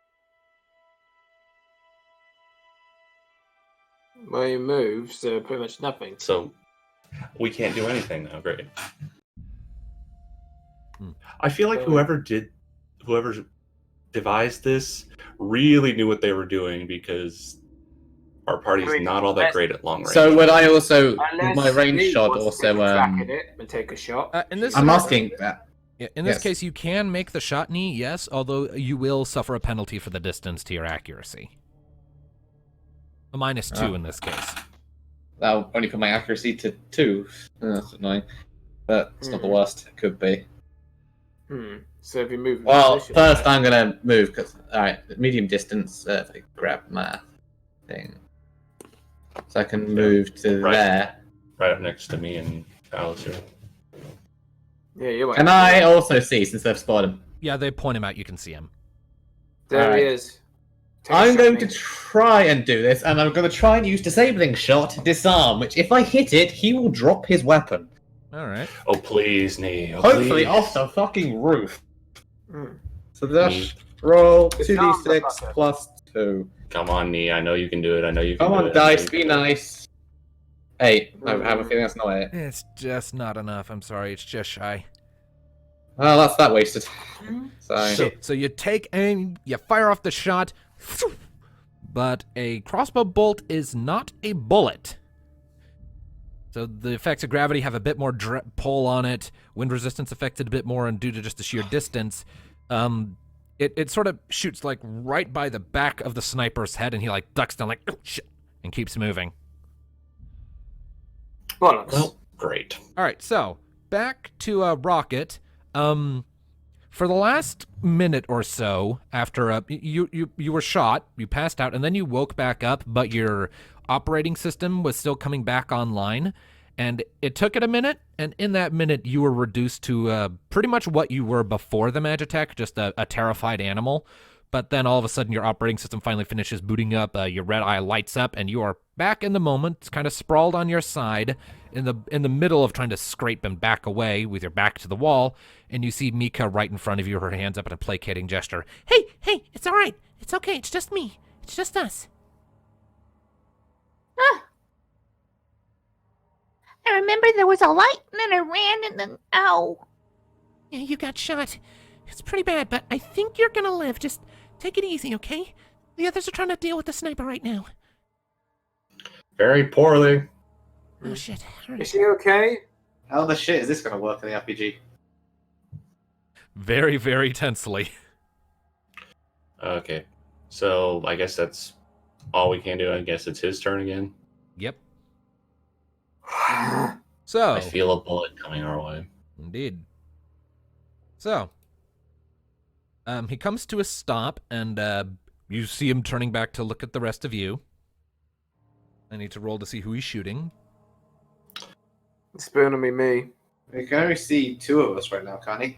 Speaker 2: Well, you move, so pretty much nothing.
Speaker 6: So we can't do anything now. Great. I feel like whoever devised this really knew what they were doing because our party's
Speaker 2: I mean,
Speaker 6: not all that great at long range.
Speaker 4: So would I also, with
Speaker 2: Unless
Speaker 4: my range
Speaker 2: Lee
Speaker 4: shot,
Speaker 2: wants to
Speaker 4: also,
Speaker 2: take a crack at it and take a shot.
Speaker 1: In this
Speaker 4: I'm
Speaker 1: scenario-
Speaker 4: asking that.
Speaker 1: Yeah, in this
Speaker 4: Yes.
Speaker 1: case, you can make the shot knee, yes, although you will suffer a penalty for the distance to your accuracy. A -2 in this case.
Speaker 4: That'll only put my accuracy to 2. That's annoying. But it's not the worst. It could be.
Speaker 2: So if you move.
Speaker 4: Well,
Speaker 2: position,
Speaker 4: first
Speaker 2: right?
Speaker 4: I'm gonna move because medium distance. If I grab my thing, so I can move to
Speaker 6: Right.
Speaker 4: there.
Speaker 6: Right up next to me and Alistair.
Speaker 2: Yeah, you're right.
Speaker 4: Can I also see since they've spotted him?
Speaker 1: Yeah, they point him out. You can see him.
Speaker 2: There
Speaker 4: Alright.
Speaker 2: he is. Take a
Speaker 4: I'm
Speaker 2: shot,
Speaker 4: going to
Speaker 2: mate.
Speaker 4: try and do this, and I'm going to try and use disabling shot, disarm. Which, if I hit it, he will drop his weapon.
Speaker 1: All right.
Speaker 6: Oh, please, Nee. Oh,
Speaker 4: Hopefully
Speaker 6: please.
Speaker 4: off the fucking roof.
Speaker 2: Mm.
Speaker 4: So dash roll
Speaker 2: Disarm the
Speaker 4: 2d6
Speaker 2: fucker.
Speaker 4: plus 2.
Speaker 6: Come on, Nee. I know you can do it. I know you can
Speaker 4: Come
Speaker 6: do
Speaker 4: on,
Speaker 6: it. I know
Speaker 4: dice,
Speaker 6: you
Speaker 4: be
Speaker 6: can do it.
Speaker 4: nice. 8. I have a feeling that's not it.
Speaker 1: It's just not enough. I'm sorry. It's just shy.
Speaker 4: Well, that's that wasted.
Speaker 1: So you take aim, you fire off the shot, but a crossbow bolt is not a bullet. So the effects of gravity have a bit more pull on it. Wind resistance affected a bit more, and due to just the sheer distance, it sort of shoots like right by the back of the sniper's head, and he like ducks down like, oh shit, and keeps moving.
Speaker 2: Bollocks.
Speaker 6: Well, great.
Speaker 1: All right, so back to Rocket. For the last minute or so after you were shot, you passed out, and then you woke back up, but your operating system was still coming back online, and it took it a minute, and in that minute you were reduced to pretty much what you were before the Magitech, just a terrified animal. But then all of a sudden your operating system finally finishes booting up, your red eye lights up, and you are back in the moment, kind of sprawled on your side, in the middle of trying to scrape and back away with your back to the wall, and you see Mika right in front of you, her hands up in a placating gesture.
Speaker 7: Hey, it's all right. It's okay. It's just me. It's just us.
Speaker 3: I remember there was a light, and then I ran, and then ow.
Speaker 7: Yeah, you got shot. It's pretty bad, but I think you're gonna live. Just take it easy, okay? The others are trying to deal with the sniper right now.
Speaker 6: Very poorly.
Speaker 7: Oh shit. All
Speaker 2: Is
Speaker 7: right.
Speaker 2: she okay?
Speaker 4: How the shit is this going to work in the RPG?
Speaker 1: Very, very tensely.
Speaker 6: Okay. So I guess that's all we can do. I guess it's his turn again.
Speaker 1: Yep. So,
Speaker 6: I feel a bullet coming our way.
Speaker 1: indeed. So, he comes to a stop, and you see him turning back to look at the rest of you. I need to roll to see who he's shooting.
Speaker 2: It's going to be me.
Speaker 4: We can only see 2 of us right now, can't he?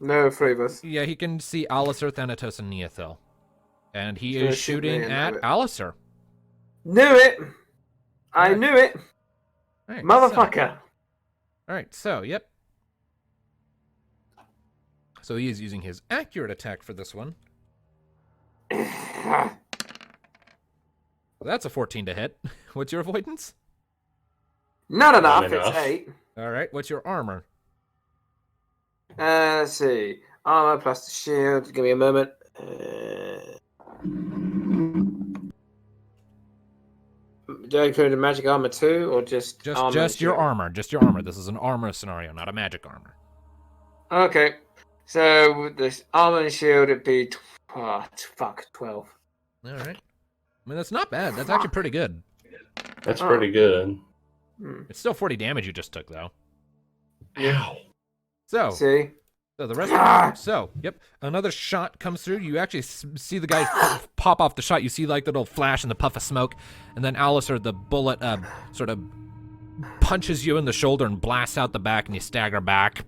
Speaker 2: No, 3 of us.
Speaker 1: Yeah, he can see Alistair, Thanatos, and Neothil. And he
Speaker 2: He's gonna
Speaker 1: is
Speaker 2: shoot me
Speaker 1: shooting
Speaker 2: and
Speaker 1: at
Speaker 2: have it.
Speaker 1: Alistair.
Speaker 2: Knew it! I
Speaker 1: Alright.
Speaker 2: knew it!
Speaker 1: All right,
Speaker 2: Motherfucker!
Speaker 1: All right, so, yep. So he is using his accurate attack for this one. That's a 14 to hit. What's your avoidance?
Speaker 2: Not enough,
Speaker 6: Not enough.
Speaker 2: it's 8.
Speaker 1: All right, what's your armor?
Speaker 2: Let's see. Armor plus the shield. Give me a moment. Do I include the magic armor too, or just armor and
Speaker 1: Just your
Speaker 2: shield?
Speaker 1: armor. Just your armor. This is an armor scenario, not a magic armor.
Speaker 2: Okay. So with this armor and shield, it'd be 12.
Speaker 1: All right. I mean, that's not bad. That's actually pretty good.
Speaker 6: That's
Speaker 2: Oh.
Speaker 6: pretty good.
Speaker 1: It's still 40 damage you just took, though.
Speaker 6: Ow.
Speaker 1: So,
Speaker 2: See?
Speaker 1: so the rest.
Speaker 2: Ah!
Speaker 1: So, yep, another shot comes through. You actually see the guy pop off the shot. You see like the little flash and the puff of smoke, and then Alistair, the bullet, sort of punches you in the shoulder and blasts out the back, and you stagger back.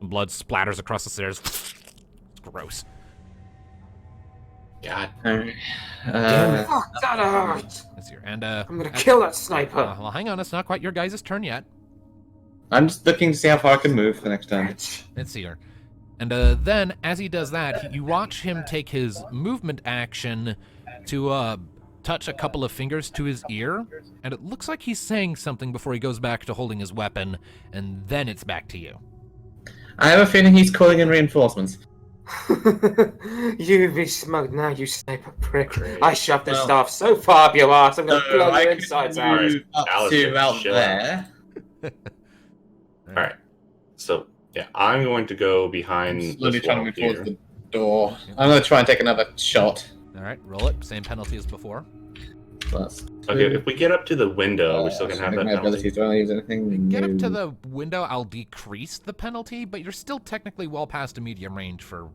Speaker 1: Blood splatters across the stairs. It's gross.
Speaker 6: God.
Speaker 2: Fuck, that hurt!
Speaker 1: Let's see here. And
Speaker 2: I'm gonna kill that sniper!
Speaker 1: well, hang on. It's not quite your guys' turn yet.
Speaker 4: I'm just looking to see how far I can move for next turn.
Speaker 2: Bitch.
Speaker 1: Let's see here. And then, as he does that, you watch him take his movement action to touch a couple of fingers to his ear, and it looks like he's saying something before he goes back to holding his weapon, and then it's back to you.
Speaker 4: I have a feeling he's calling in reinforcements.
Speaker 2: You be smug now, you sniper prick.
Speaker 6: Great.
Speaker 2: I shoved this
Speaker 4: Well-
Speaker 2: stuff so far up your ass, I'm gonna blow
Speaker 4: I
Speaker 2: your
Speaker 4: can
Speaker 2: insides out.
Speaker 4: move up
Speaker 6: Alistair,
Speaker 4: to out
Speaker 6: chill
Speaker 4: there.
Speaker 6: All right. So yeah, I'm going to go behind
Speaker 4: Slowly
Speaker 6: this
Speaker 4: trying
Speaker 6: wall
Speaker 4: to move towards
Speaker 6: here.
Speaker 4: the door. I'm going to try and take another shot.
Speaker 1: All right, roll it. Same penalty as before.
Speaker 4: Plus
Speaker 6: Okay,
Speaker 4: 2.
Speaker 6: if we get up to the window, we're still gonna
Speaker 4: I
Speaker 6: have
Speaker 4: think
Speaker 6: that
Speaker 4: my
Speaker 6: penalty.
Speaker 4: abilities don't use anything.
Speaker 1: Get up to
Speaker 4: No.
Speaker 1: the window, I'll decrease the penalty, but you're still technically well past a medium range for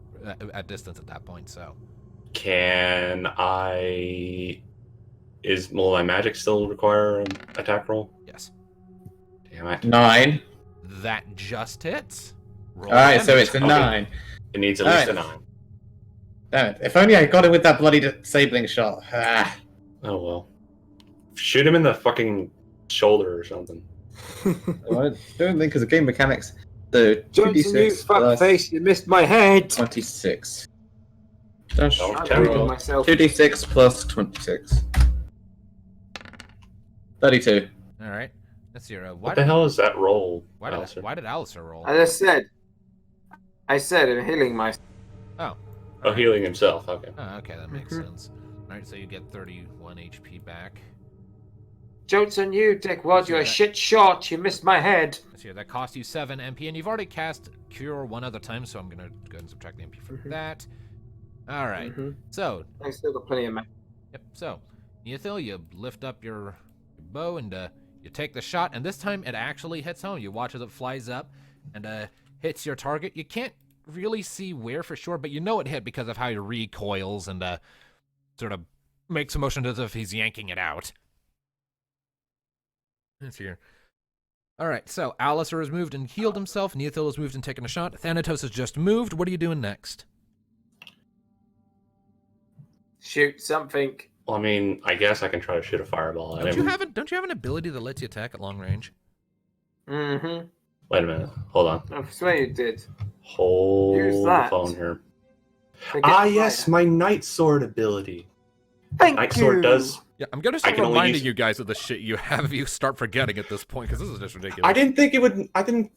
Speaker 1: at distance at that point. So
Speaker 6: Can I? Will my magic still require an attack roll?
Speaker 1: yes,
Speaker 6: Damn it!
Speaker 4: 9.
Speaker 1: that just hits. Roll
Speaker 4: Alright, so
Speaker 1: damage.
Speaker 4: it's a
Speaker 6: Okay.
Speaker 4: 9.
Speaker 6: It needs at
Speaker 4: All
Speaker 6: least a
Speaker 4: right.
Speaker 6: 9.
Speaker 4: Damn it. If only I got it with that bloody disabling shot. Ah.
Speaker 6: Oh well. Shoot him in the fucking shoulder or something.
Speaker 4: I don't think because of game mechanics. So
Speaker 2: Johnson, you
Speaker 4: 2d6 plus
Speaker 2: fuckface, you missed my head.
Speaker 4: 26. Dash
Speaker 6: Oh,
Speaker 2: I'm
Speaker 6: terrible.
Speaker 2: bleeding myself.
Speaker 4: 2d6 plus 26. 32.
Speaker 1: All right, that's your.
Speaker 6: What the hell is that roll,
Speaker 1: Why
Speaker 6: Alistair?
Speaker 1: did Alistair roll?
Speaker 2: As I said, I'm healing myself.
Speaker 1: Oh,
Speaker 6: Oh, healing himself. Okay.
Speaker 1: oh, okay, that makes
Speaker 2: Mhm.
Speaker 1: sense. All right, so you get 31 HP back.
Speaker 2: Johnson, you dickwad, you're a
Speaker 1: that-
Speaker 2: shit shot. You missed my head.
Speaker 1: Let's see, that cost you 7 MP, and you've already cast Cure one other time, so I'm gonna go ahead and subtract the MP from
Speaker 2: Mhm.
Speaker 1: that. All right,
Speaker 2: Mhm.
Speaker 1: so
Speaker 2: I still got plenty of mana.
Speaker 1: yep, so Neothil, you lift up your bow and you take the shot, and this time it actually hits home. You watch as it flies up and hits your target. You can't really see where for sure, but you know it hit because of how he recoils and sort of makes a motion as if he's yanking it out. Let's here. All right, so Alistair has moved and healed himself. Neothil has moved and taken a shot. Thanatos has just moved. What are you doing next?
Speaker 2: Shoot something.
Speaker 6: Well, I mean, I guess I can try to shoot a fireball at him.
Speaker 1: Don't you have an ability that lets you attack at long range?
Speaker 2: Mm-hmm.
Speaker 6: Wait a minute. Hold on.
Speaker 2: I swear you did.
Speaker 6: Hold
Speaker 2: Use
Speaker 6: the
Speaker 2: that.
Speaker 6: phone here.
Speaker 2: Forget
Speaker 6: Yes,
Speaker 2: my-
Speaker 6: my Night Sword ability.
Speaker 2: Thank
Speaker 6: Night
Speaker 2: you.
Speaker 6: Sword does.
Speaker 1: Yeah, I'm gonna
Speaker 6: I
Speaker 1: start
Speaker 6: can only
Speaker 1: reminding
Speaker 6: use-
Speaker 1: you guys of the shit you have if you start forgetting at this point, because this is just ridiculous.
Speaker 6: I didn't think it would. I didn't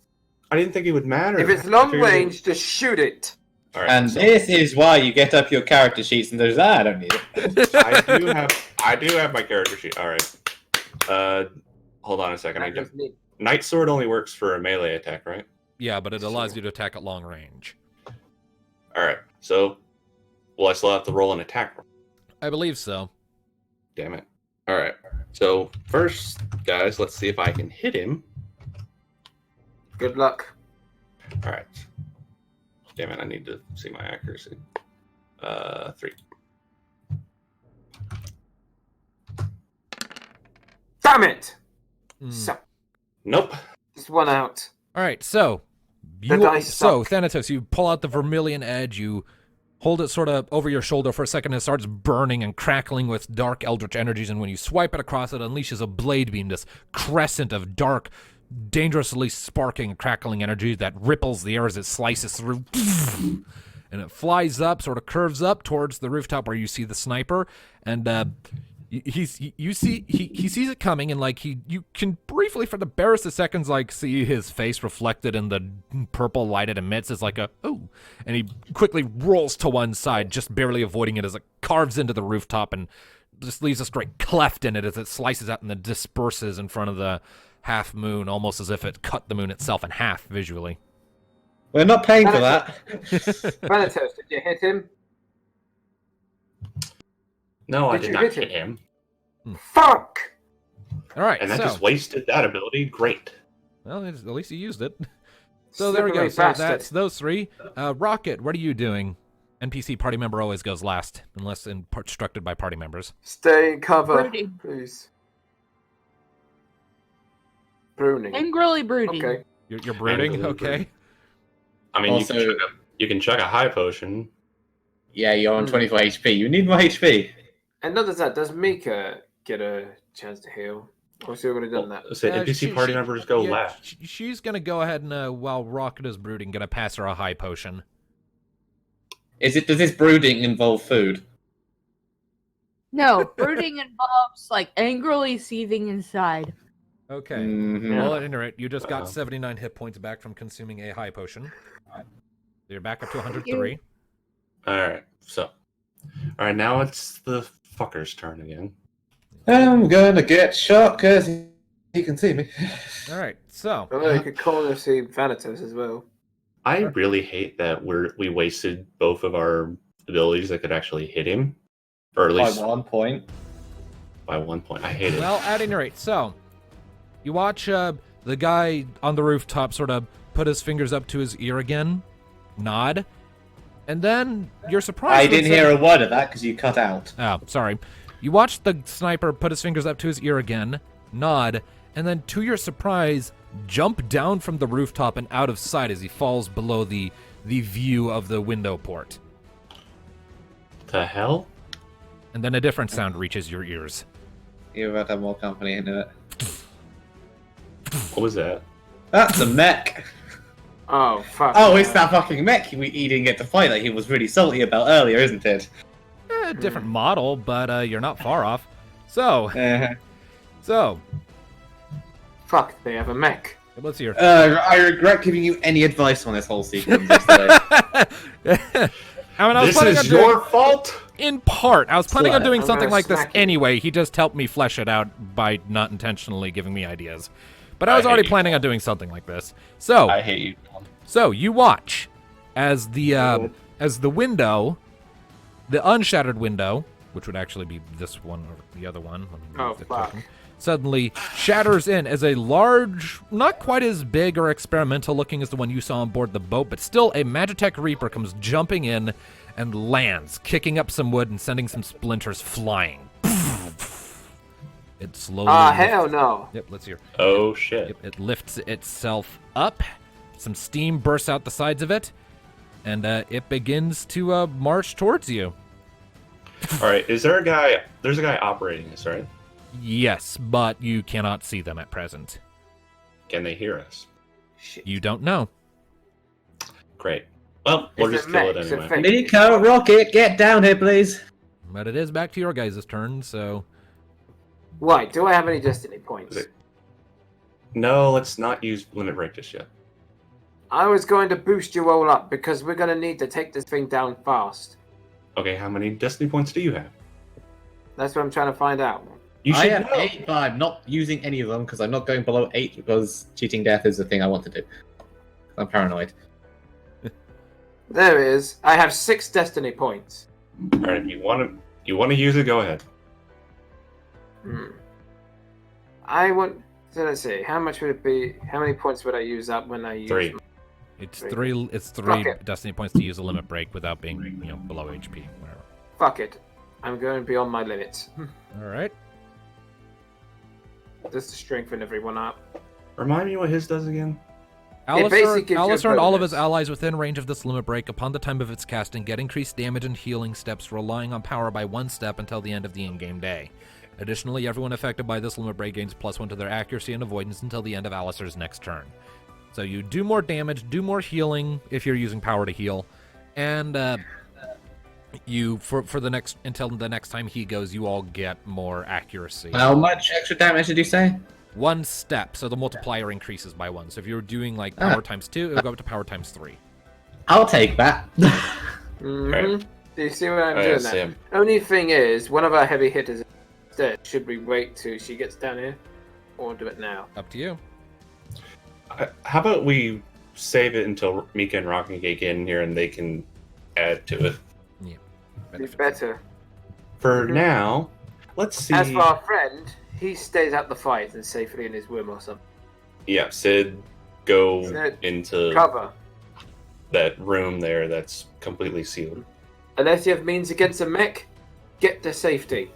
Speaker 6: think it would matter.
Speaker 2: If it's
Speaker 6: I
Speaker 2: long
Speaker 6: figured it-
Speaker 2: range, just shoot it.
Speaker 6: All right,
Speaker 4: And
Speaker 6: so
Speaker 4: this is why you get up your character sheets and there's I don't need it.
Speaker 6: I do have my character sheet. All right. Hold on a second.
Speaker 2: That was neat.
Speaker 6: Night Sword only works for a melee attack, right?
Speaker 1: Yeah, but it allows you to attack at long range.
Speaker 6: All right. So, will I still have to roll an attack roll?
Speaker 1: I believe so.
Speaker 6: Damn it. All right. So first, guys, let's see if I can hit him.
Speaker 2: Good luck.
Speaker 6: All right. Damn it! I need to see my accuracy. 3.
Speaker 2: Damn it!
Speaker 1: Mm.
Speaker 2: So,
Speaker 6: Nope.
Speaker 2: just one out.
Speaker 1: All right, so
Speaker 2: The dice suck.
Speaker 1: Thanatos, you pull out the vermilion edge, you hold it sort of over your shoulder for a second, and it starts burning and crackling with dark eldritch energies, and when you swipe it across, it unleashes a blade beam, this crescent of dark, dangerously sparking, crackling energy that ripples the air as it slices through. And it flies up, sort of curves up towards the rooftop where you see the sniper, and he sees it coming, and like you can briefly, for the barest of seconds, like see his face reflected in the purple light it emits as like a oh, and he quickly rolls to one side, just barely avoiding it as it carves into the rooftop and just leaves a straight cleft in it as it slices out and then disperses in front of the half moon, almost as if it cut the moon itself in half visually.
Speaker 4: We're not paying for that.
Speaker 2: Thanatos, did you hit him?
Speaker 6: No, I
Speaker 2: Did
Speaker 6: did
Speaker 2: you
Speaker 6: not
Speaker 2: hit
Speaker 6: hit
Speaker 2: him?
Speaker 6: him.
Speaker 2: Fuck!
Speaker 1: All right,
Speaker 6: And that
Speaker 1: so
Speaker 6: just wasted that ability. Great.
Speaker 1: well, at least he used it. So there we go.
Speaker 2: Slippery
Speaker 1: So
Speaker 2: bastard.
Speaker 1: that's those three. Rocket, what are you doing? NPC party member always goes last, unless instructed by party members.
Speaker 2: Stay in cover,
Speaker 3: Brooding.
Speaker 2: please. Pruning.
Speaker 3: Angrily brooding.
Speaker 2: Okay.
Speaker 1: You're brooding,
Speaker 6: Angrily
Speaker 1: okay?
Speaker 6: brooding. I mean,
Speaker 4: Also-
Speaker 6: you can chuck a high potion.
Speaker 4: Yeah, you're on 24 HP. You need more HP.
Speaker 2: And not just that, does Mika get a chance to heal? Or has she already done that?
Speaker 6: So NPC party members go last.
Speaker 1: She's gonna go ahead and while Rocket is brooding, gonna pass her a high potion.
Speaker 4: Does this brooding involve food?
Speaker 3: No, brooding involves like angrily seething inside.
Speaker 1: Okay.
Speaker 4: Mhm.
Speaker 1: Well, at any rate, you just got
Speaker 6: Uh-oh.
Speaker 1: 79 hit points back from consuming a high potion. You're back up to 103.
Speaker 6: All right. So, all right. Now it's the fucker's turn again.
Speaker 4: I'm gonna get shot because He can see me.
Speaker 1: All right, so
Speaker 2: Although you could corner see Thanatos as well.
Speaker 6: I really hate that we wasted both of our abilities that could actually hit him, or at
Speaker 4: By
Speaker 6: least
Speaker 4: 1 point.
Speaker 6: by 1 point. I hate it.
Speaker 1: well, at any rate, so you watch the guy on the rooftop sort of put his fingers up to his ear again, nod, and then you're surprised.
Speaker 4: I
Speaker 1: when
Speaker 4: didn't hear a word of that because you cut out.
Speaker 1: Oh, sorry. You watch the sniper put his fingers up to his ear again, nod, and then to your surprise, jump down from the rooftop and out of sight as he falls below the view of the window port.
Speaker 6: The hell?
Speaker 1: And then a different sound reaches your ears.
Speaker 4: You're about to have more company into it.
Speaker 6: What was that?
Speaker 4: That's a mech.
Speaker 2: Oh, fuck.
Speaker 4: Oh, it's that fucking mech he didn't get to fight that he was really salty about earlier, isn't it?
Speaker 1: Different model, but you're not far off. So,
Speaker 2: Fuck, they have a mech.
Speaker 1: let's hear.
Speaker 4: I regret giving you any advice on this whole sequence yesterday.
Speaker 1: I mean, I was
Speaker 6: This
Speaker 1: planning
Speaker 6: is
Speaker 1: on doing,
Speaker 6: your fault?
Speaker 1: in part, I was planning on
Speaker 4: Slut.
Speaker 1: doing
Speaker 2: I'm
Speaker 1: something
Speaker 2: gonna
Speaker 1: like this
Speaker 2: smack you.
Speaker 1: anyway. He just helped me flesh it out by not intentionally giving me ideas. But I was
Speaker 6: I
Speaker 1: already
Speaker 6: hate you.
Speaker 1: planning on doing something like this. So,
Speaker 6: I hate you, Tom.
Speaker 1: So you watch as the window, the unshattered window, which would actually be this one or the other one. Let me move
Speaker 2: Oh,
Speaker 1: the
Speaker 2: fuck.
Speaker 1: token, suddenly shatters in as a large, not quite as big or experimental looking as the one you saw on board the boat, but still a Magitech Reaper comes jumping in and lands, kicking up some wood and sending some splinters flying. It slowly.
Speaker 2: Ah, hell no.
Speaker 1: Yep, let's hear.
Speaker 6: Oh shit.
Speaker 1: Yep, it lifts itself up. Some steam bursts out the sides of it, and it begins to march towards you.
Speaker 6: All right, is there a guy? There's a guy operating this, right?
Speaker 1: Yes, but you cannot see them at present.
Speaker 6: Can they hear us?
Speaker 2: Shit.
Speaker 1: You don't know.
Speaker 6: Great. Well, we'll
Speaker 2: It's
Speaker 6: just
Speaker 2: a
Speaker 6: kill it
Speaker 2: mech, it's a
Speaker 6: anyway.
Speaker 2: fake-
Speaker 4: Nico, Rocket, get down here, please.
Speaker 1: But it is back to your guys' turn, so...
Speaker 2: Why? Do I have any destiny points?
Speaker 6: Is it- No, let's not use limit break just yet.
Speaker 2: I was going to boost you all up because we're going to need to take this thing down fast.
Speaker 6: Okay, how many destiny points do you have?
Speaker 2: That's what I'm trying to find out.
Speaker 6: You
Speaker 4: I
Speaker 6: should
Speaker 4: have
Speaker 6: know.
Speaker 4: 8, but I'm not using any of them because I'm not going below 8 because cheating death is the thing I want to do. I'm paranoid.
Speaker 2: There it is. I have 6 destiny points.
Speaker 6: All right, you want to use it? Go ahead.
Speaker 2: I want. So let's see. How much would it be? How many points would I use up when I use?
Speaker 6: 3.
Speaker 1: It's
Speaker 2: Three.
Speaker 1: three. It's
Speaker 2: Fuck
Speaker 1: 3
Speaker 2: it.
Speaker 1: destiny points to use a limit break without being, below HP. Whatever.
Speaker 2: Fuck it. I'm going beyond my limits.
Speaker 1: All right.
Speaker 2: Just to strengthen everyone up.
Speaker 6: Remind me what his does again.
Speaker 2: basically gives you a
Speaker 1: Alistair and all of his
Speaker 2: bonus.
Speaker 1: allies within range of this limit break upon the time of its casting get increased damage and healing steps, relying on power by 1 step until the end of the in-game day. Additionally, everyone affected by this limit break gains +1 to their accuracy and avoidance until the end of Alistair's next turn. So you do more damage, do more healing if you're using power to heal, and you for the next until the next time he goes, you all get more accuracy.
Speaker 4: How much extra damage did you say?
Speaker 1: 1 step, so the multiplier increases by 1. So if you're doing like power times 2, it'll go up to power times 3.
Speaker 4: I'll take that.
Speaker 2: Mm-hmm. Do you see what I'm
Speaker 6: Oh, yeah,
Speaker 2: doing
Speaker 6: see
Speaker 2: there?
Speaker 6: him.
Speaker 2: Only thing is, one of our heavy hitters is dead. Should we wait till she gets down here? Or do it now?
Speaker 1: Up to you.
Speaker 6: How about we save it until Mika and Rocket get in here and they can add to it?
Speaker 1: Yeah.
Speaker 2: Be better.
Speaker 6: For
Speaker 2: Mhm.
Speaker 6: now, let's see.
Speaker 2: As for our friend, he stays out the fight and safely in his room or something.
Speaker 6: Yeah, Sid, go
Speaker 2: Sid,
Speaker 6: into
Speaker 2: Cover.
Speaker 6: that room there that's completely sealed.
Speaker 2: Unless you have means against a mech, get to safety.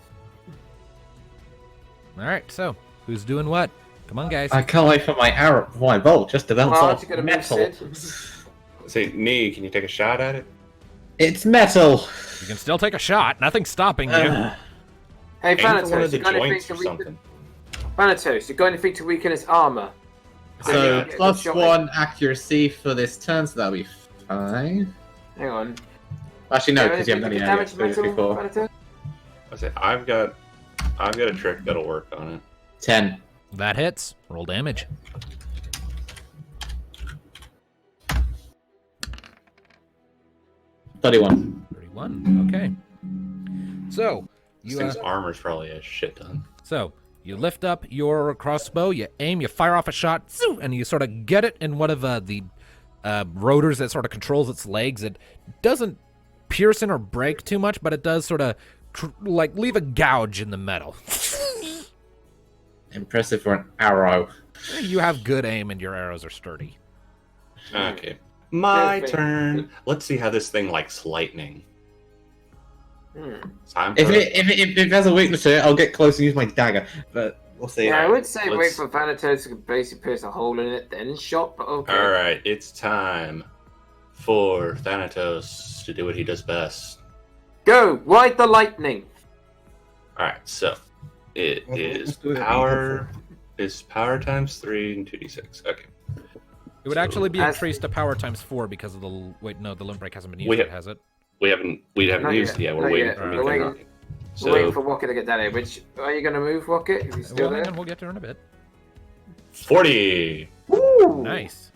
Speaker 1: All right, so who's doing what? Come on, guys.
Speaker 4: I can't wait for my arrow, my bolt, just to bounce
Speaker 2: Marge,
Speaker 4: off
Speaker 2: you gonna move
Speaker 4: metal.
Speaker 2: Sid?
Speaker 6: Say, Nee, can you take a shot at it?
Speaker 4: It's metal.
Speaker 1: You can still take a shot. Nothing's stopping you.
Speaker 2: Hey,
Speaker 6: Aim for one of
Speaker 2: Thanatos,
Speaker 6: the
Speaker 2: you got anything
Speaker 6: joints
Speaker 2: to
Speaker 6: or
Speaker 2: weaken?
Speaker 6: something.
Speaker 2: Thanatos, you got anything to weaken its armor?
Speaker 4: So
Speaker 6: got it.
Speaker 4: plus
Speaker 2: Shot.
Speaker 4: 1 accuracy for this turn, so that'll be 5.
Speaker 2: Hang on.
Speaker 4: Actually, no,
Speaker 2: Do
Speaker 4: because you haven't done any
Speaker 2: damage
Speaker 4: damage
Speaker 2: metal,
Speaker 4: before.
Speaker 2: Thanatos?
Speaker 6: I say, I've got a trick that'll work on it.
Speaker 4: 10.
Speaker 1: That hits. Roll damage.
Speaker 4: $31.
Speaker 1: 31. Okay. So you
Speaker 6: This thing's armor's probably a shit ton.
Speaker 1: so You lift up your crossbow, you aim, you fire off a shot, zoo, and you sort of get it in one of the rotors that sort of controls its legs. It doesn't pierce in or break too much, but it does sort of leave a gouge in the metal.
Speaker 4: Impressive for an arrow.
Speaker 1: You have good aim and your arrows are sturdy.
Speaker 6: Okay. My turn. Let's see how this thing likes lightning. Time
Speaker 4: If
Speaker 6: for-
Speaker 4: it has a weakness to it, I'll get close and use my dagger. But we'll see.
Speaker 2: Yeah, I would say wait
Speaker 6: let's-
Speaker 2: for Thanatos to basically pierce a hole in it, then shot, but okay.
Speaker 6: All right, it's time for Thanatos to do what he does best.
Speaker 2: Go! Ride the lightning!
Speaker 6: All right, so it
Speaker 5: Well,
Speaker 6: is
Speaker 5: let's do it.
Speaker 6: power. Is power times 3 and 2d6. Okay.
Speaker 1: It would actually be
Speaker 2: As-
Speaker 1: increased to power times 4 because of the... Wait, no, the limb break hasn't been used
Speaker 6: We
Speaker 1: yet,
Speaker 6: have-
Speaker 1: has it?
Speaker 6: We haven't
Speaker 2: Not
Speaker 6: used it
Speaker 2: yet,
Speaker 6: yet. We're
Speaker 2: not
Speaker 6: waiting
Speaker 2: yet.
Speaker 6: for
Speaker 1: We're
Speaker 6: Mika.
Speaker 1: waiting.
Speaker 6: and Rocket.
Speaker 2: We're waiting
Speaker 6: So
Speaker 2: for Rocket to get that in. Which are you going to move, Rocket? If he's still
Speaker 1: Well,
Speaker 2: there?
Speaker 1: hang on, we'll get to it in a bit.
Speaker 6: 40
Speaker 2: Woo!
Speaker 1: Nice.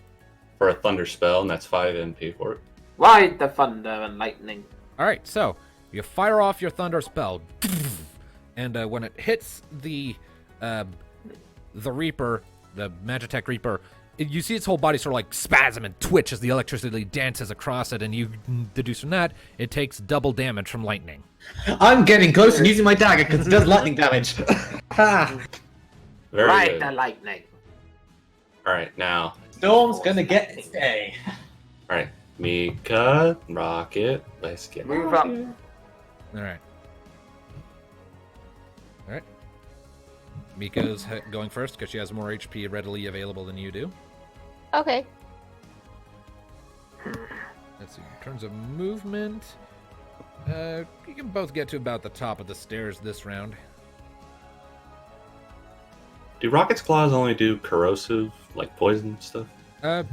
Speaker 6: for a thunder spell, and that's 5 MP for it.
Speaker 2: Ride the thunder and lightning.
Speaker 1: All right, so you fire off your thunder spell, and when it hits the Reaper, the Magitech Reaper, you see its whole body sort of like spasm and twitch as the electricity dances across it, and you deduce from that it takes double damage from lightning.
Speaker 4: I'm getting close and using my dagger because it does lightning damage. Ha!
Speaker 6: Very
Speaker 2: Ride
Speaker 6: good.
Speaker 2: the lightning.
Speaker 6: All right, now.
Speaker 4: Storm's gonna get its day.
Speaker 6: All right, Mika, Rocket. Let's get
Speaker 2: Move up.
Speaker 1: All right. All right. Mika's going first because she has more HP readily available than you do.
Speaker 3: Okay.
Speaker 1: Let's see. In terms of movement, you can both get to about the top of the stairs this round.
Speaker 6: Do Rocket's claws only do corrosive, like poison stuff?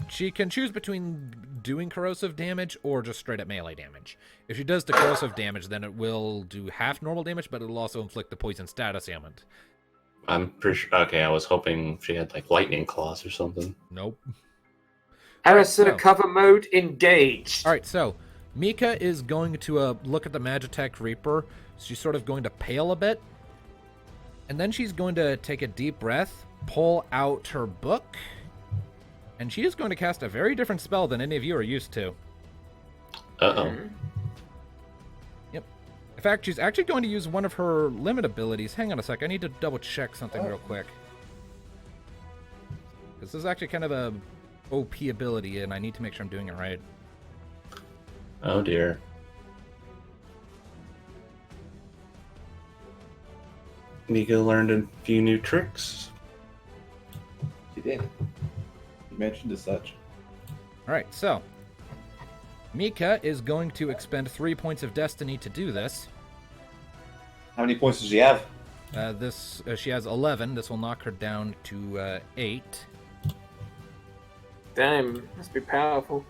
Speaker 1: She can choose between doing corrosive damage or just straight up melee damage. If she does the corrosive damage, then it will do half normal damage, but it will also inflict the poison status ailment.
Speaker 6: I'm pretty sure. Okay, I was hoping she had like lightning claws or something.
Speaker 1: Nope.
Speaker 2: Harrison,
Speaker 1: So-
Speaker 2: cover mode engaged.
Speaker 1: All right, so Mika is going to look at the Magitech Reaper. She's sort of going to pale a bit. And then she's going to take a deep breath, pull out her book, and she is going to cast a very different spell than any of you are used to.
Speaker 6: Uh-oh.
Speaker 1: Yep. In fact, she's actually going to use one of her limit abilities. Hang on a sec, I need to double check something real quick. This is actually kind of a OP ability, and I need to make sure I'm doing it right.
Speaker 6: Oh dear. Mika learned a few new tricks.
Speaker 5: She did. You mentioned as such.
Speaker 1: All right, so Mika is going to expend 3 points of destiny to do this.
Speaker 5: How many points does she have?
Speaker 1: She has 11. This will knock her down to 8.
Speaker 2: Damn, must be powerful.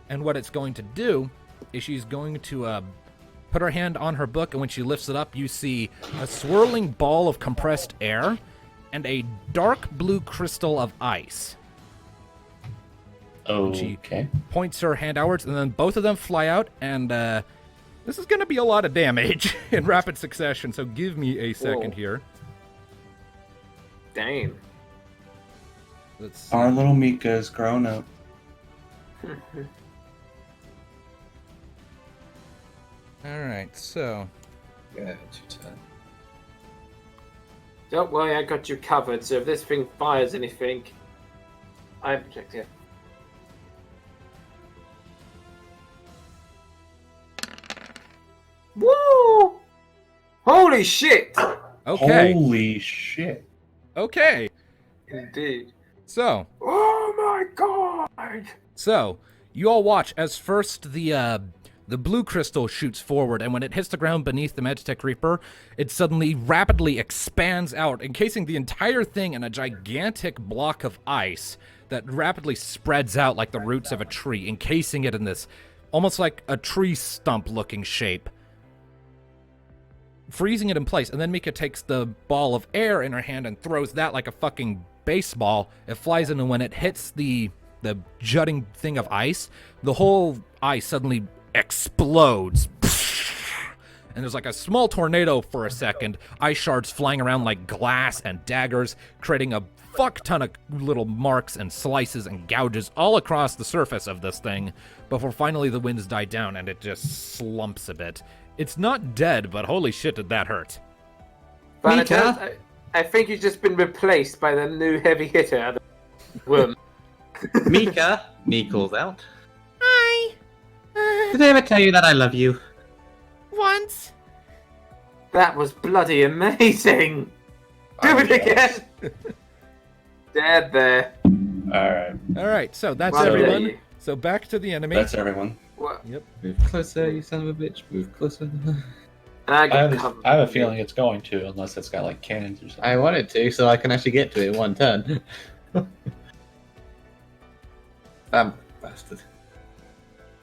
Speaker 1: And what it's going to do is she's going to put her hand on her book, and when she lifts it up, you see a swirling ball of compressed air and a dark blue crystal of ice.
Speaker 6: Okay.
Speaker 1: Points her hand outwards, and then both of them fly out, and this is going to be a lot of damage in rapid succession, so give me a second
Speaker 2: Whoa.
Speaker 1: here.
Speaker 2: Damn.
Speaker 1: Let's see.
Speaker 6: Our little Mika is grown up.
Speaker 1: All right, so
Speaker 5: Yeah, it's your turn.
Speaker 2: Don't worry, I got you covered, so if this thing fires anything, I protect you. Woo! Holy shit!
Speaker 1: okay,
Speaker 6: Holy shit.
Speaker 1: okay.
Speaker 2: Indeed.
Speaker 1: So
Speaker 2: Oh my god!
Speaker 1: you all watch as first the blue crystal shoots forward, and when it hits the ground beneath the Magitech Reaper, it suddenly rapidly expands out, encasing the entire thing in a gigantic block of ice that rapidly spreads out like the roots of a tree, encasing it in this almost like a tree stump looking shape, freezing it in place. And then Mika takes the ball of air in her hand and throws that like a fucking baseball. It flies in, and when it hits the jutting thing of ice, the whole ice suddenly explodes. and there's like a small tornado for a second, ice shards flying around like glass and daggers, creating a fuck ton of little marks and slices and gouges all across the surface of this thing, before finally the winds die down and it just slumps a bit. It's not dead, but holy shit did that hurt.
Speaker 2: But
Speaker 5: Mika?
Speaker 2: I think you've just been replaced by the new heavy hitter, the worm.
Speaker 5: Mika? Me calls out.
Speaker 7: Hi.
Speaker 5: Did I ever tell you that I love you?
Speaker 7: Once.
Speaker 2: That was bloody amazing! Do it again! Dead there.
Speaker 6: Alright.
Speaker 1: Alright, so that's
Speaker 2: Well,
Speaker 1: everyone.
Speaker 2: yeah.
Speaker 1: So back to the enemy.
Speaker 6: That's everyone.
Speaker 2: What?
Speaker 5: Move closer, you son of a bitch. Move closer.
Speaker 2: I
Speaker 8: I
Speaker 2: get
Speaker 8: have,
Speaker 2: covered.
Speaker 8: I have a feeling it's going to, unless it's got like cannons or something.
Speaker 5: I wanted to, so I can actually get to it in one turn. Bastard.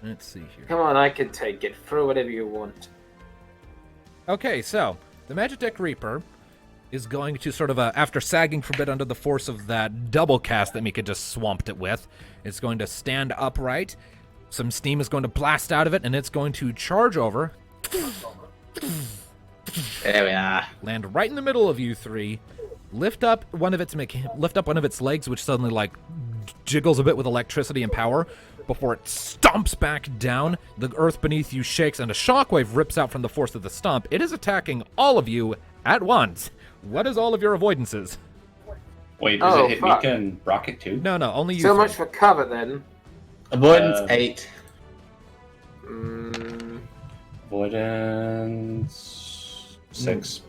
Speaker 1: Let's see here.
Speaker 2: Come on, I can take it. Throw whatever you want.
Speaker 1: Okay, so the Magitek Reaper is going to sort of, after sagging for a bit under the force of that double cast that Mika just swamped it with, it's going to stand upright. Some steam is going to blast out of it, and it's going to charge over,
Speaker 5: There we are.
Speaker 1: land right in the middle of you three, lift up one of its legs, which suddenly like jiggles a bit with electricity and power. Before it stomps back down, the earth beneath you shakes, and a shockwave rips out from the force of the stomp. It is attacking all of you at once. What is all of your avoidances?
Speaker 8: Wait, does
Speaker 2: Oh,
Speaker 8: it hit
Speaker 2: fuck.
Speaker 8: Mika and Rocket too?
Speaker 1: No, only you.
Speaker 2: So
Speaker 1: three.
Speaker 2: much for cover then.
Speaker 5: Avoidance 8.
Speaker 2: Mm,
Speaker 8: Avoidance 6.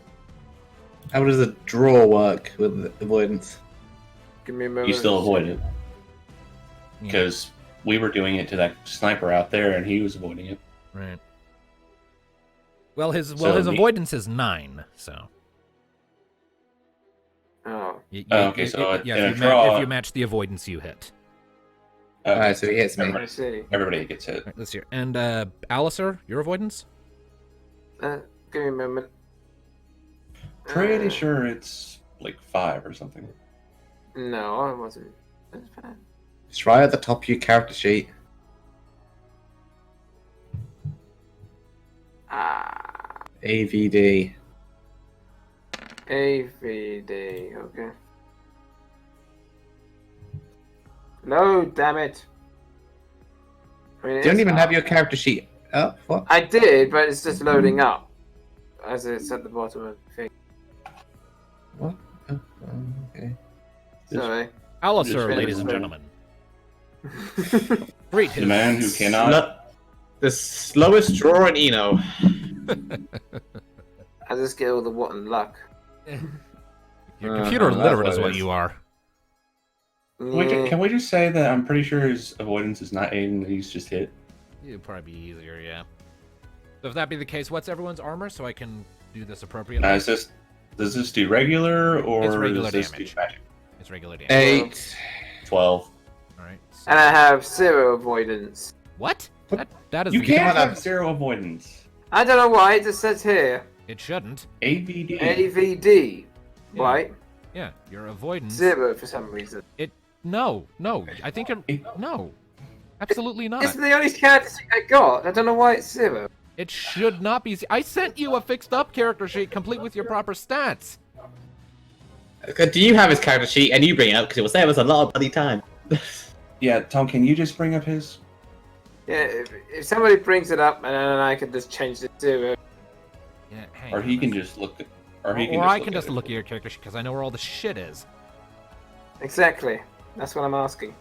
Speaker 5: How does a draw work with avoidance?
Speaker 2: give me a moment.
Speaker 8: You still avoid it
Speaker 1: Yeah,
Speaker 8: because we were doing it to that sniper out there, and he was avoiding it.
Speaker 1: right. Well, his
Speaker 8: So
Speaker 1: avoidance is 9. So.
Speaker 2: Oh.
Speaker 8: Okay, so in a
Speaker 1: if
Speaker 8: draw-
Speaker 1: you match the avoidance, you hit.
Speaker 5: Alright, so he hits me.
Speaker 2: I see.
Speaker 8: Everybody gets hit.
Speaker 1: Right, let's hear. And Alistair, your avoidance?
Speaker 2: Give me a moment.
Speaker 8: Pretty sure it's like 5 or something.
Speaker 2: No, I wasn't. That's fine.
Speaker 5: It's right at the top of your character sheet.
Speaker 2: Ah,
Speaker 5: AVD.
Speaker 2: AVD. Okay. No, damn it. I mean,
Speaker 5: You don't
Speaker 2: it's
Speaker 5: even
Speaker 2: up.
Speaker 5: have your character sheet up. What?
Speaker 2: I did, but it's just loading up. As it's at the bottom of the thing.
Speaker 5: What? Oh, okay.
Speaker 2: Sorry.
Speaker 1: Alistair,
Speaker 2: Just
Speaker 1: ladies and
Speaker 2: finished.
Speaker 1: gentlemen. Greet
Speaker 8: The man who cannot.
Speaker 5: The slowest draw in Eno.
Speaker 2: I just get all the what and luck.
Speaker 1: Your computer
Speaker 5: that's
Speaker 1: literate
Speaker 5: what
Speaker 1: is
Speaker 5: it
Speaker 1: what
Speaker 5: is.
Speaker 1: you are.
Speaker 2: Yeah.
Speaker 8: Can we just say that I'm pretty sure his avoidance is not 8 and he's just hit?
Speaker 1: It'd probably be easier, yeah. So if that be the case, what's everyone's armor so I can do this appropriately?
Speaker 8: Does this do regular or
Speaker 1: It's regular
Speaker 8: does this
Speaker 1: damage.
Speaker 8: do magic?
Speaker 1: It's regular damage.
Speaker 5: 8.
Speaker 8: 12.
Speaker 1: Alright. So
Speaker 2: And I have 0 avoidance.
Speaker 1: what? That is
Speaker 8: You can't
Speaker 5: cannot
Speaker 8: have
Speaker 5: have-
Speaker 8: 0 avoidance.
Speaker 2: I don't know why, it just says here.
Speaker 1: It shouldn't.
Speaker 8: AVD.
Speaker 2: AVD.
Speaker 1: Yeah.
Speaker 2: Right?
Speaker 1: Yeah, your avoidance.
Speaker 2: 0 for some reason.
Speaker 1: No. I think no. Absolutely not.
Speaker 2: It's the only character sheet I got. I don't know why it's 0.
Speaker 1: It should not be. I sent you a fixed up character sheet complete with your proper stats.
Speaker 5: Do you have his character sheet and you bring it up because it will save us a lot of bloody time?
Speaker 8: Yeah, Tom, can you just bring up his?
Speaker 2: Yeah, if somebody brings it up and then I can just change it to 0.
Speaker 1: Yeah, hang
Speaker 8: Or
Speaker 1: on.
Speaker 8: he can just look at. Or he can
Speaker 1: Or
Speaker 8: just
Speaker 1: I
Speaker 8: look
Speaker 1: can
Speaker 8: at
Speaker 1: just
Speaker 8: it.
Speaker 1: look at your character sheet because I know where all the shit is.
Speaker 2: Exactly. That's what I'm asking.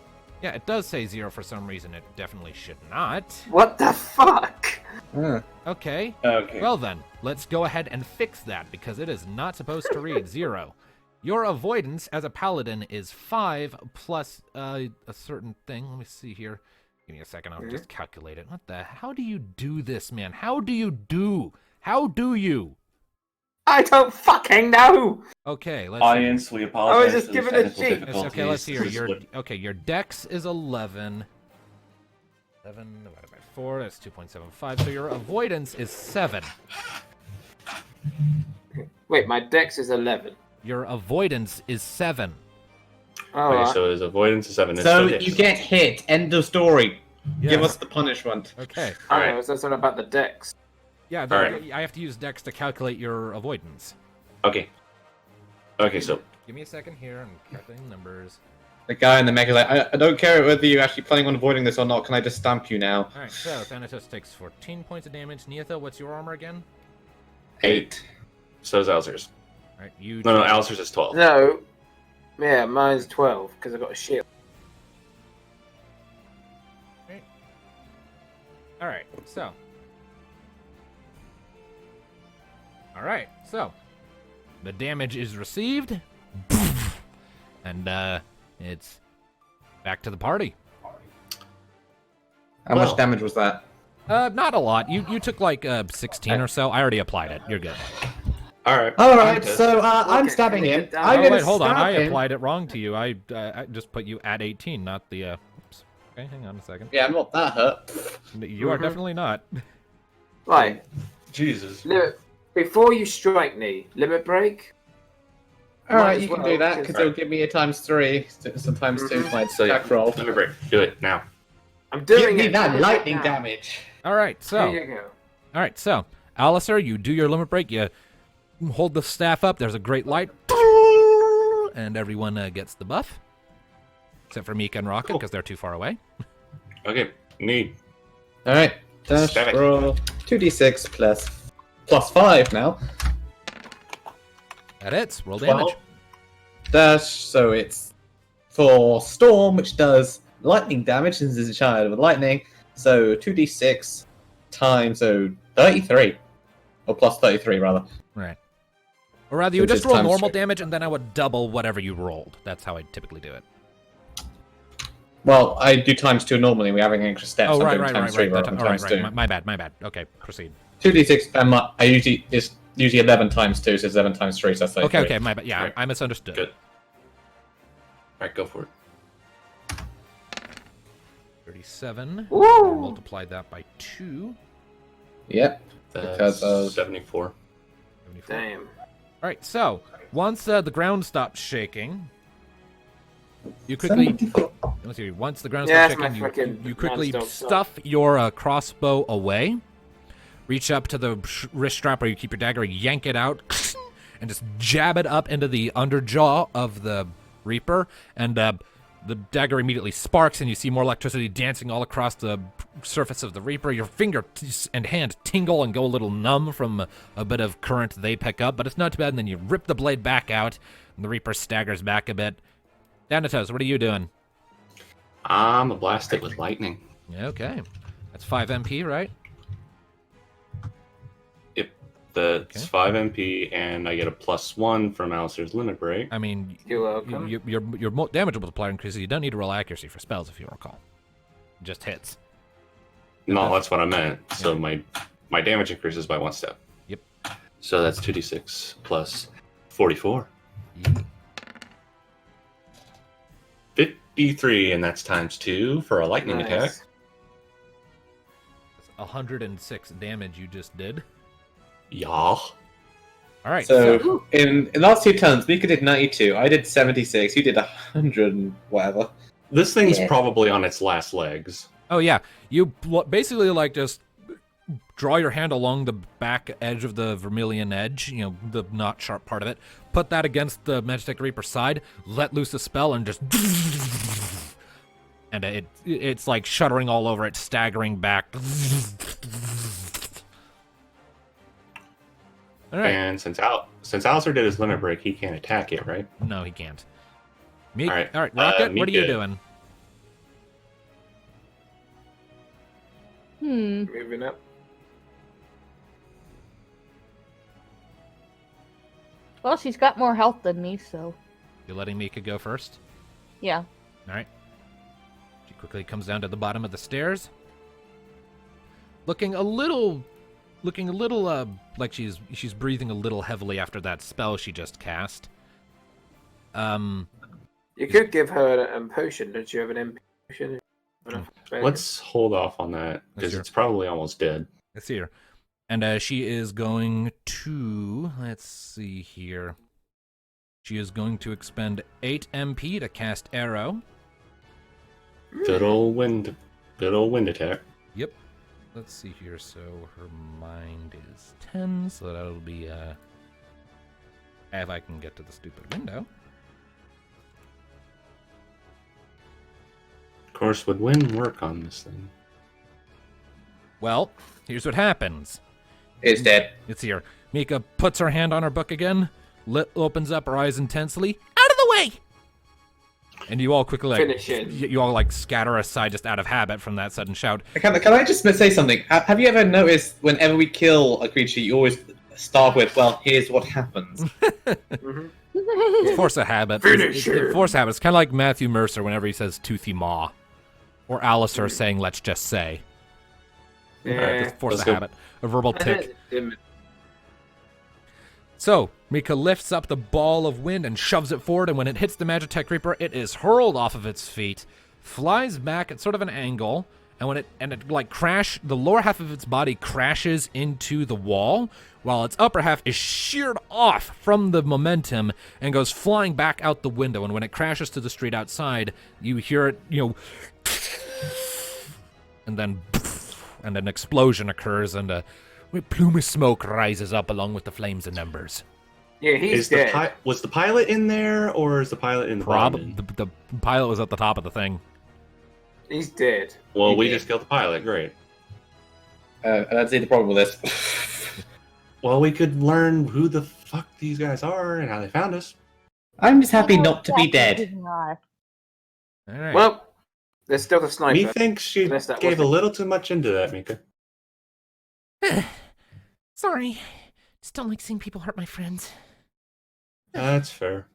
Speaker 1: Yeah, it does say 0 for some reason. It definitely should not.
Speaker 2: What the fuck?
Speaker 1: Okay.
Speaker 8: Okay.
Speaker 1: Well then, let's go ahead and fix that because it is not supposed to read 0. Your avoidance as a paladin is 5 plus a certain thing. Let me see here. Give me a second. I'll just calculate it. What the? How do you do this, man? How do you?
Speaker 2: I don't fucking know!
Speaker 1: Okay, let's see.
Speaker 8: Audience, we apologize.
Speaker 2: just
Speaker 8: for
Speaker 2: giving
Speaker 8: the
Speaker 2: a
Speaker 8: technical
Speaker 2: cheat.
Speaker 1: It's
Speaker 8: difficulties.
Speaker 1: okay, let's see here.
Speaker 8: This is
Speaker 1: Your
Speaker 8: what-
Speaker 1: your dex is 11. 11 divided by 4, that's 2.75. So your avoidance is 7.
Speaker 2: Wait, my dex is 11.
Speaker 1: Your avoidance is 7.
Speaker 2: Oh,
Speaker 8: Okay, so his avoidance is 7. It
Speaker 5: So
Speaker 8: still hits.
Speaker 5: you get hit. End of story. Give
Speaker 1: Yes.
Speaker 5: us the punishment.
Speaker 1: Okay.
Speaker 2: I was just about the dex.
Speaker 1: Yeah,
Speaker 6: Alright.
Speaker 1: I have to use Dex to calculate your avoidance.
Speaker 6: Okay. Okay, so
Speaker 1: Give me a second here. I'm calculating numbers.
Speaker 4: The guy in the mech is like, I don't care whether you're actually planning on avoiding this or not. Can I just stamp you now?
Speaker 1: Alright, so Thanatos takes 14 points of damage. Neotho, what's your armor again?
Speaker 6: 8. So is Alzer's.
Speaker 1: Alright, you.
Speaker 6: No, Alzer's is 12.
Speaker 2: No. Yeah, mine's 12 because I've got a shield.
Speaker 1: Alright, so. Alright, so. The damage is received. And, it's back to the party.
Speaker 4: How much damage was that?
Speaker 1: Not a lot. You took like 16 or so. I already applied it. You're good.
Speaker 6: Alright.
Speaker 5: Alright, so I'm
Speaker 2: Okay,
Speaker 5: stabbing him.
Speaker 2: get down.
Speaker 5: I'm
Speaker 1: Oh,
Speaker 5: gonna
Speaker 1: wait, hold on.
Speaker 5: stab
Speaker 1: I
Speaker 5: him.
Speaker 1: applied it wrong to you. I just put you at 18, not the. Oops. Okay, hang on a second.
Speaker 4: Yeah, I'm not that hurt.
Speaker 1: You are definitely not.
Speaker 2: Right.
Speaker 8: Jesus.
Speaker 2: Before you strike me, limit break.
Speaker 4: Alright,
Speaker 2: as
Speaker 4: you can
Speaker 2: well,
Speaker 4: do that,
Speaker 2: because-
Speaker 4: because it'll give me a ×3, some ×2 to my
Speaker 6: So yeah,
Speaker 4: attack roll.
Speaker 6: let me break. Do it now.
Speaker 2: I'm doing
Speaker 5: Give me
Speaker 2: it.
Speaker 5: that
Speaker 2: doing it
Speaker 5: lightning
Speaker 2: now.
Speaker 5: damage.
Speaker 1: Alright, so.
Speaker 2: Here you go.
Speaker 1: Alright, so. Alistair, you do your limit break. You hold the staff up. There's a great light. And everyone gets the buff. Except for Mika and Rocket,
Speaker 6: Cool.
Speaker 1: because they're too far away.
Speaker 6: Okay, neat.
Speaker 4: Alright, dash
Speaker 6: Stab it.
Speaker 4: roll 2d6 plus 5 now.
Speaker 1: That hits. Roll damage.
Speaker 4: 12. Dash, so it's for Storm, which does lightning damage, since it's a child with lightning. So 2d6 times, so 33. Or plus 33, rather.
Speaker 1: Right. Or rather, you would
Speaker 4: Since
Speaker 1: just
Speaker 4: it's
Speaker 1: roll
Speaker 4: times
Speaker 1: normal
Speaker 4: 3.
Speaker 1: damage, and then I would double whatever you rolled. That's how I typically do it.
Speaker 4: Well, I do ×2 normally, we're having extra steps.
Speaker 1: Oh,
Speaker 4: I'm
Speaker 1: right,
Speaker 4: doing
Speaker 1: right, right,
Speaker 4: ×3
Speaker 1: right.
Speaker 4: rather than
Speaker 1: All right,
Speaker 4: ×2.
Speaker 1: right. My bad, my bad. Okay, proceed.
Speaker 4: 2d6, I usually, it's usually 11 ×2, so it's 11 ×3, so that's 33.
Speaker 1: Okay, my bad. Yeah,
Speaker 6: Right.
Speaker 1: I misunderstood.
Speaker 6: Good. Alright, go for it.
Speaker 1: 37.
Speaker 2: Woo!
Speaker 1: Multiply that by 2.
Speaker 4: Yep.
Speaker 6: That's
Speaker 4: Because of-
Speaker 6: 74.
Speaker 1: 74.
Speaker 2: Damn.
Speaker 1: All right, so once the ground stops shaking, you quickly. Let's see. Once the ground
Speaker 2: Yeah,
Speaker 1: stops
Speaker 2: it's my
Speaker 1: shaking,
Speaker 2: frickin'
Speaker 1: you quickly
Speaker 2: non-stop
Speaker 1: stuff your crossbow away. Reach up to the wrist strap where you keep your dagger, yank it out, and just jab it up into the underjaw of the Reaper, and the dagger immediately sparks, and you see more electricity dancing all across the surface of the Reaper. Your finger and hand tingle and go a little numb from a bit of current they pick up, but it's not too bad. And then you rip the blade back out, and the Reaper staggers back a bit. Thanatos, what are you doing?
Speaker 6: I'm gonna blast it with lightning.
Speaker 1: Okay. That's 5 MP, right?
Speaker 6: Yep. That's
Speaker 1: Okay.
Speaker 6: 5 MP, and I get a +1 from Alistair's limit break.
Speaker 1: I mean,
Speaker 2: You're welcome.
Speaker 1: your damage multiplier increases. You don't need to roll accuracy for spells, if you recall. Just hits.
Speaker 6: No, that's what I meant. So my damage increases by 1 step.
Speaker 1: Yep.
Speaker 6: So that's 2d6 plus 44. 53, and that's ×2 for a lightning
Speaker 2: Nice.
Speaker 6: attack.
Speaker 1: That's 106 damage you just did.
Speaker 6: Yeah.
Speaker 1: All right.
Speaker 4: So, in the last 2 turns, Mika did 92, I did 76, you did 100 and whatever.
Speaker 6: This thing's
Speaker 4: Yeah.
Speaker 6: probably on its last legs.
Speaker 1: Oh yeah, you basically like just draw your hand along the back edge of the vermilion edge, you know, the not sharp part of it. Put that against the Magic Reaper's side, let loose the spell, and just and it's like shuddering all over it, staggering back. All right.
Speaker 6: And since Alistair did his limit break, he can't attack it, right?
Speaker 1: No, he can't. All
Speaker 6: All right,
Speaker 1: right, Rocket, what are you
Speaker 6: Mika.
Speaker 1: doing?
Speaker 2: Moving up.
Speaker 3: Well, she's got more health than me, so
Speaker 1: You letting Mika go first?
Speaker 3: yeah.
Speaker 1: All right. She quickly comes down to the bottom of the stairs, looking a little like she's breathing a little heavily after that spell she just cast.
Speaker 2: You could give her a potion. Don't you have an MP potion?
Speaker 6: Let's hold off on that, because
Speaker 1: Sure.
Speaker 6: it's probably almost dead.
Speaker 1: Let's see her. And she is going to, let's see here. She is going to expend 8 MP to cast Arrow.
Speaker 6: Good old wind attack.
Speaker 1: Yep. let's see here. So her mind is 10, so that'll be if I can get to the stupid window.
Speaker 6: Of course, would Win work on this thing?
Speaker 1: Well, here's what happens.
Speaker 4: It's dead.
Speaker 1: It's here. Mika puts her hand on her book again, opens up her eyes intensely. Out of the way! And you all quickly
Speaker 2: Finish it.
Speaker 1: you all scatter aside just out of habit from that sudden shout.
Speaker 4: Can I just say something? Have you ever noticed whenever we kill a creature, you always start with, well, here's what happens.
Speaker 1: Force a habit.
Speaker 2: Finish
Speaker 1: It's
Speaker 2: him.
Speaker 1: force a habit. It's kind of like Matthew Mercer whenever he says toothy maw. Or Alistair saying let's just say.
Speaker 2: Yeah.
Speaker 1: Just force
Speaker 6: Let's
Speaker 1: a
Speaker 6: go.
Speaker 1: habit. A verbal tick. So, Mika lifts up the ball of wind and shoves it forward, and when it hits the Magitech Reaper, it is hurled off of its feet, flies back at sort of an angle, and when the lower half of its body crashes into the wall, while its upper half is sheared off from the momentum and goes flying back out the window. And when it crashes to the street outside, you hear it, and then an explosion occurs, and a plume of smoke rises up along with the flames and embers.
Speaker 2: Yeah, he's dead.
Speaker 6: Was the pilot in there, or is the pilot in the bottom?
Speaker 1: The pilot was at the top of the thing.
Speaker 2: He's dead.
Speaker 6: Well, we just killed the pilot. Great.
Speaker 4: That's the problem with this.
Speaker 6: Well, we could learn who the fuck these guys are and how they found us.
Speaker 4: I'm just happy not to be dead.
Speaker 1: All right.
Speaker 2: Well, there's still the sniper.
Speaker 6: Me thinks she
Speaker 2: Unless that
Speaker 6: gave a
Speaker 2: wasn't-
Speaker 6: little too much into that, Mika.
Speaker 7: Sorry. Just don't like seeing people hurt my friends.
Speaker 6: That's fair.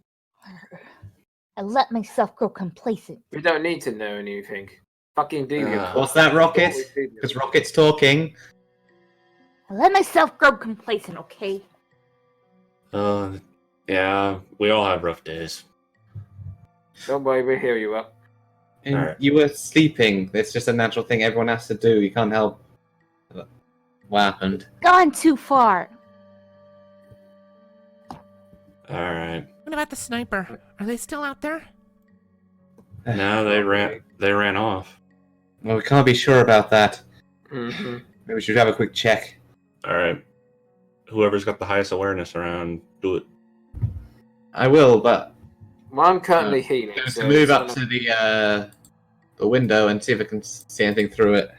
Speaker 3: I let myself grow complacent.
Speaker 2: We don't need to know anything. Fucking deviant.
Speaker 4: What's that, Rocket? Because Rocket's talking.
Speaker 3: I let myself grow complacent, okay?
Speaker 6: Yeah, we all have rough days.
Speaker 2: Don't worry, we'll heal you up.
Speaker 4: And
Speaker 6: Alright.
Speaker 4: you were sleeping. It's just a natural thing everyone has to do. You can't help. What happened?
Speaker 3: Gone too far.
Speaker 6: Alright.
Speaker 7: What about the sniper? Are they still out there?
Speaker 6: Now they ran off.
Speaker 4: Well, we can't be sure about that.
Speaker 2: Mm-hmm.
Speaker 4: Maybe we should have a quick check.
Speaker 6: Alright. Whoever's got the highest awareness around, do it.
Speaker 4: I will, but
Speaker 2: Well, I'm currently healing.
Speaker 4: I'm
Speaker 2: so
Speaker 4: going to move
Speaker 2: it's
Speaker 4: up
Speaker 2: gonna-
Speaker 4: to the window and see if I can see anything through it.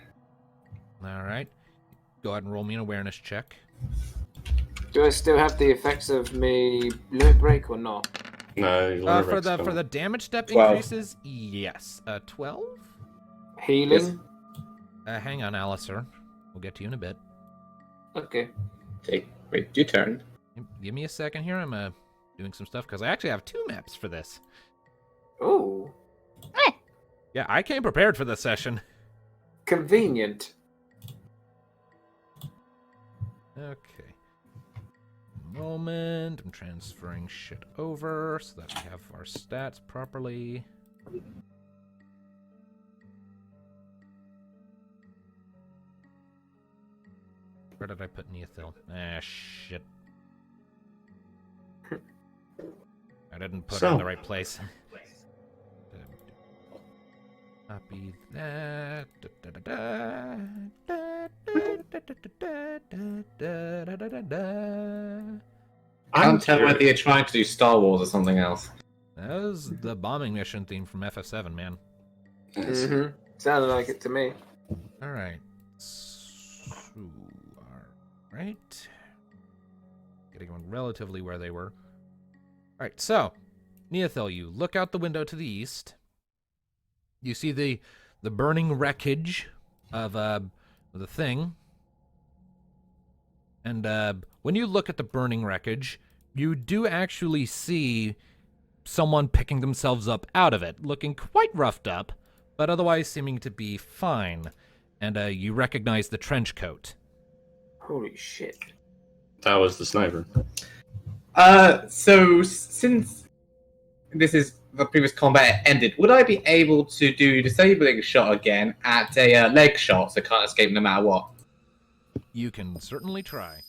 Speaker 1: All right. Go ahead and roll me an awareness check.
Speaker 2: Do I still have the effects of me limit break or not?
Speaker 6: No, your
Speaker 1: For
Speaker 6: Rex
Speaker 1: the damage step
Speaker 4: 12.
Speaker 1: increases, yes. 12.
Speaker 2: Healing?
Speaker 1: Hang on, Alistair. We'll get to you in a bit.
Speaker 2: Okay.
Speaker 4: Okay, wait, your turn.
Speaker 1: Give me a second here. I'm doing some stuff because I actually have 2 maps for this.
Speaker 2: Oh,
Speaker 1: Yeah, I came prepared for this session.
Speaker 2: convenient.
Speaker 1: Okay. Moment. I'm transferring shit over so that we have our stats properly. Where did I put Neothil? Ah, shit. I didn't put it in the right place. Copy that.
Speaker 4: Can't tell whether you're trying to do Star Wars or something else.
Speaker 1: That was the bombing mission theme from FF7, man.
Speaker 2: Mm-hmm. Sounded like it to me.
Speaker 1: Alright. So, alright. Getting them relatively where they were. Alright, so, Neothil, you look out the window to the east. You see the burning wreckage of the thing. And when you look at the burning wreckage, you do actually see someone picking themselves up out of it, looking quite roughed up, but otherwise seeming to be fine. And you recognize the trench coat.
Speaker 2: Holy shit.
Speaker 6: That was the sniper.
Speaker 4: So since this is the previous combat ended, would I be able to do disabling shot again at a leg shot so I can't escape no matter what?
Speaker 1: You can certainly try.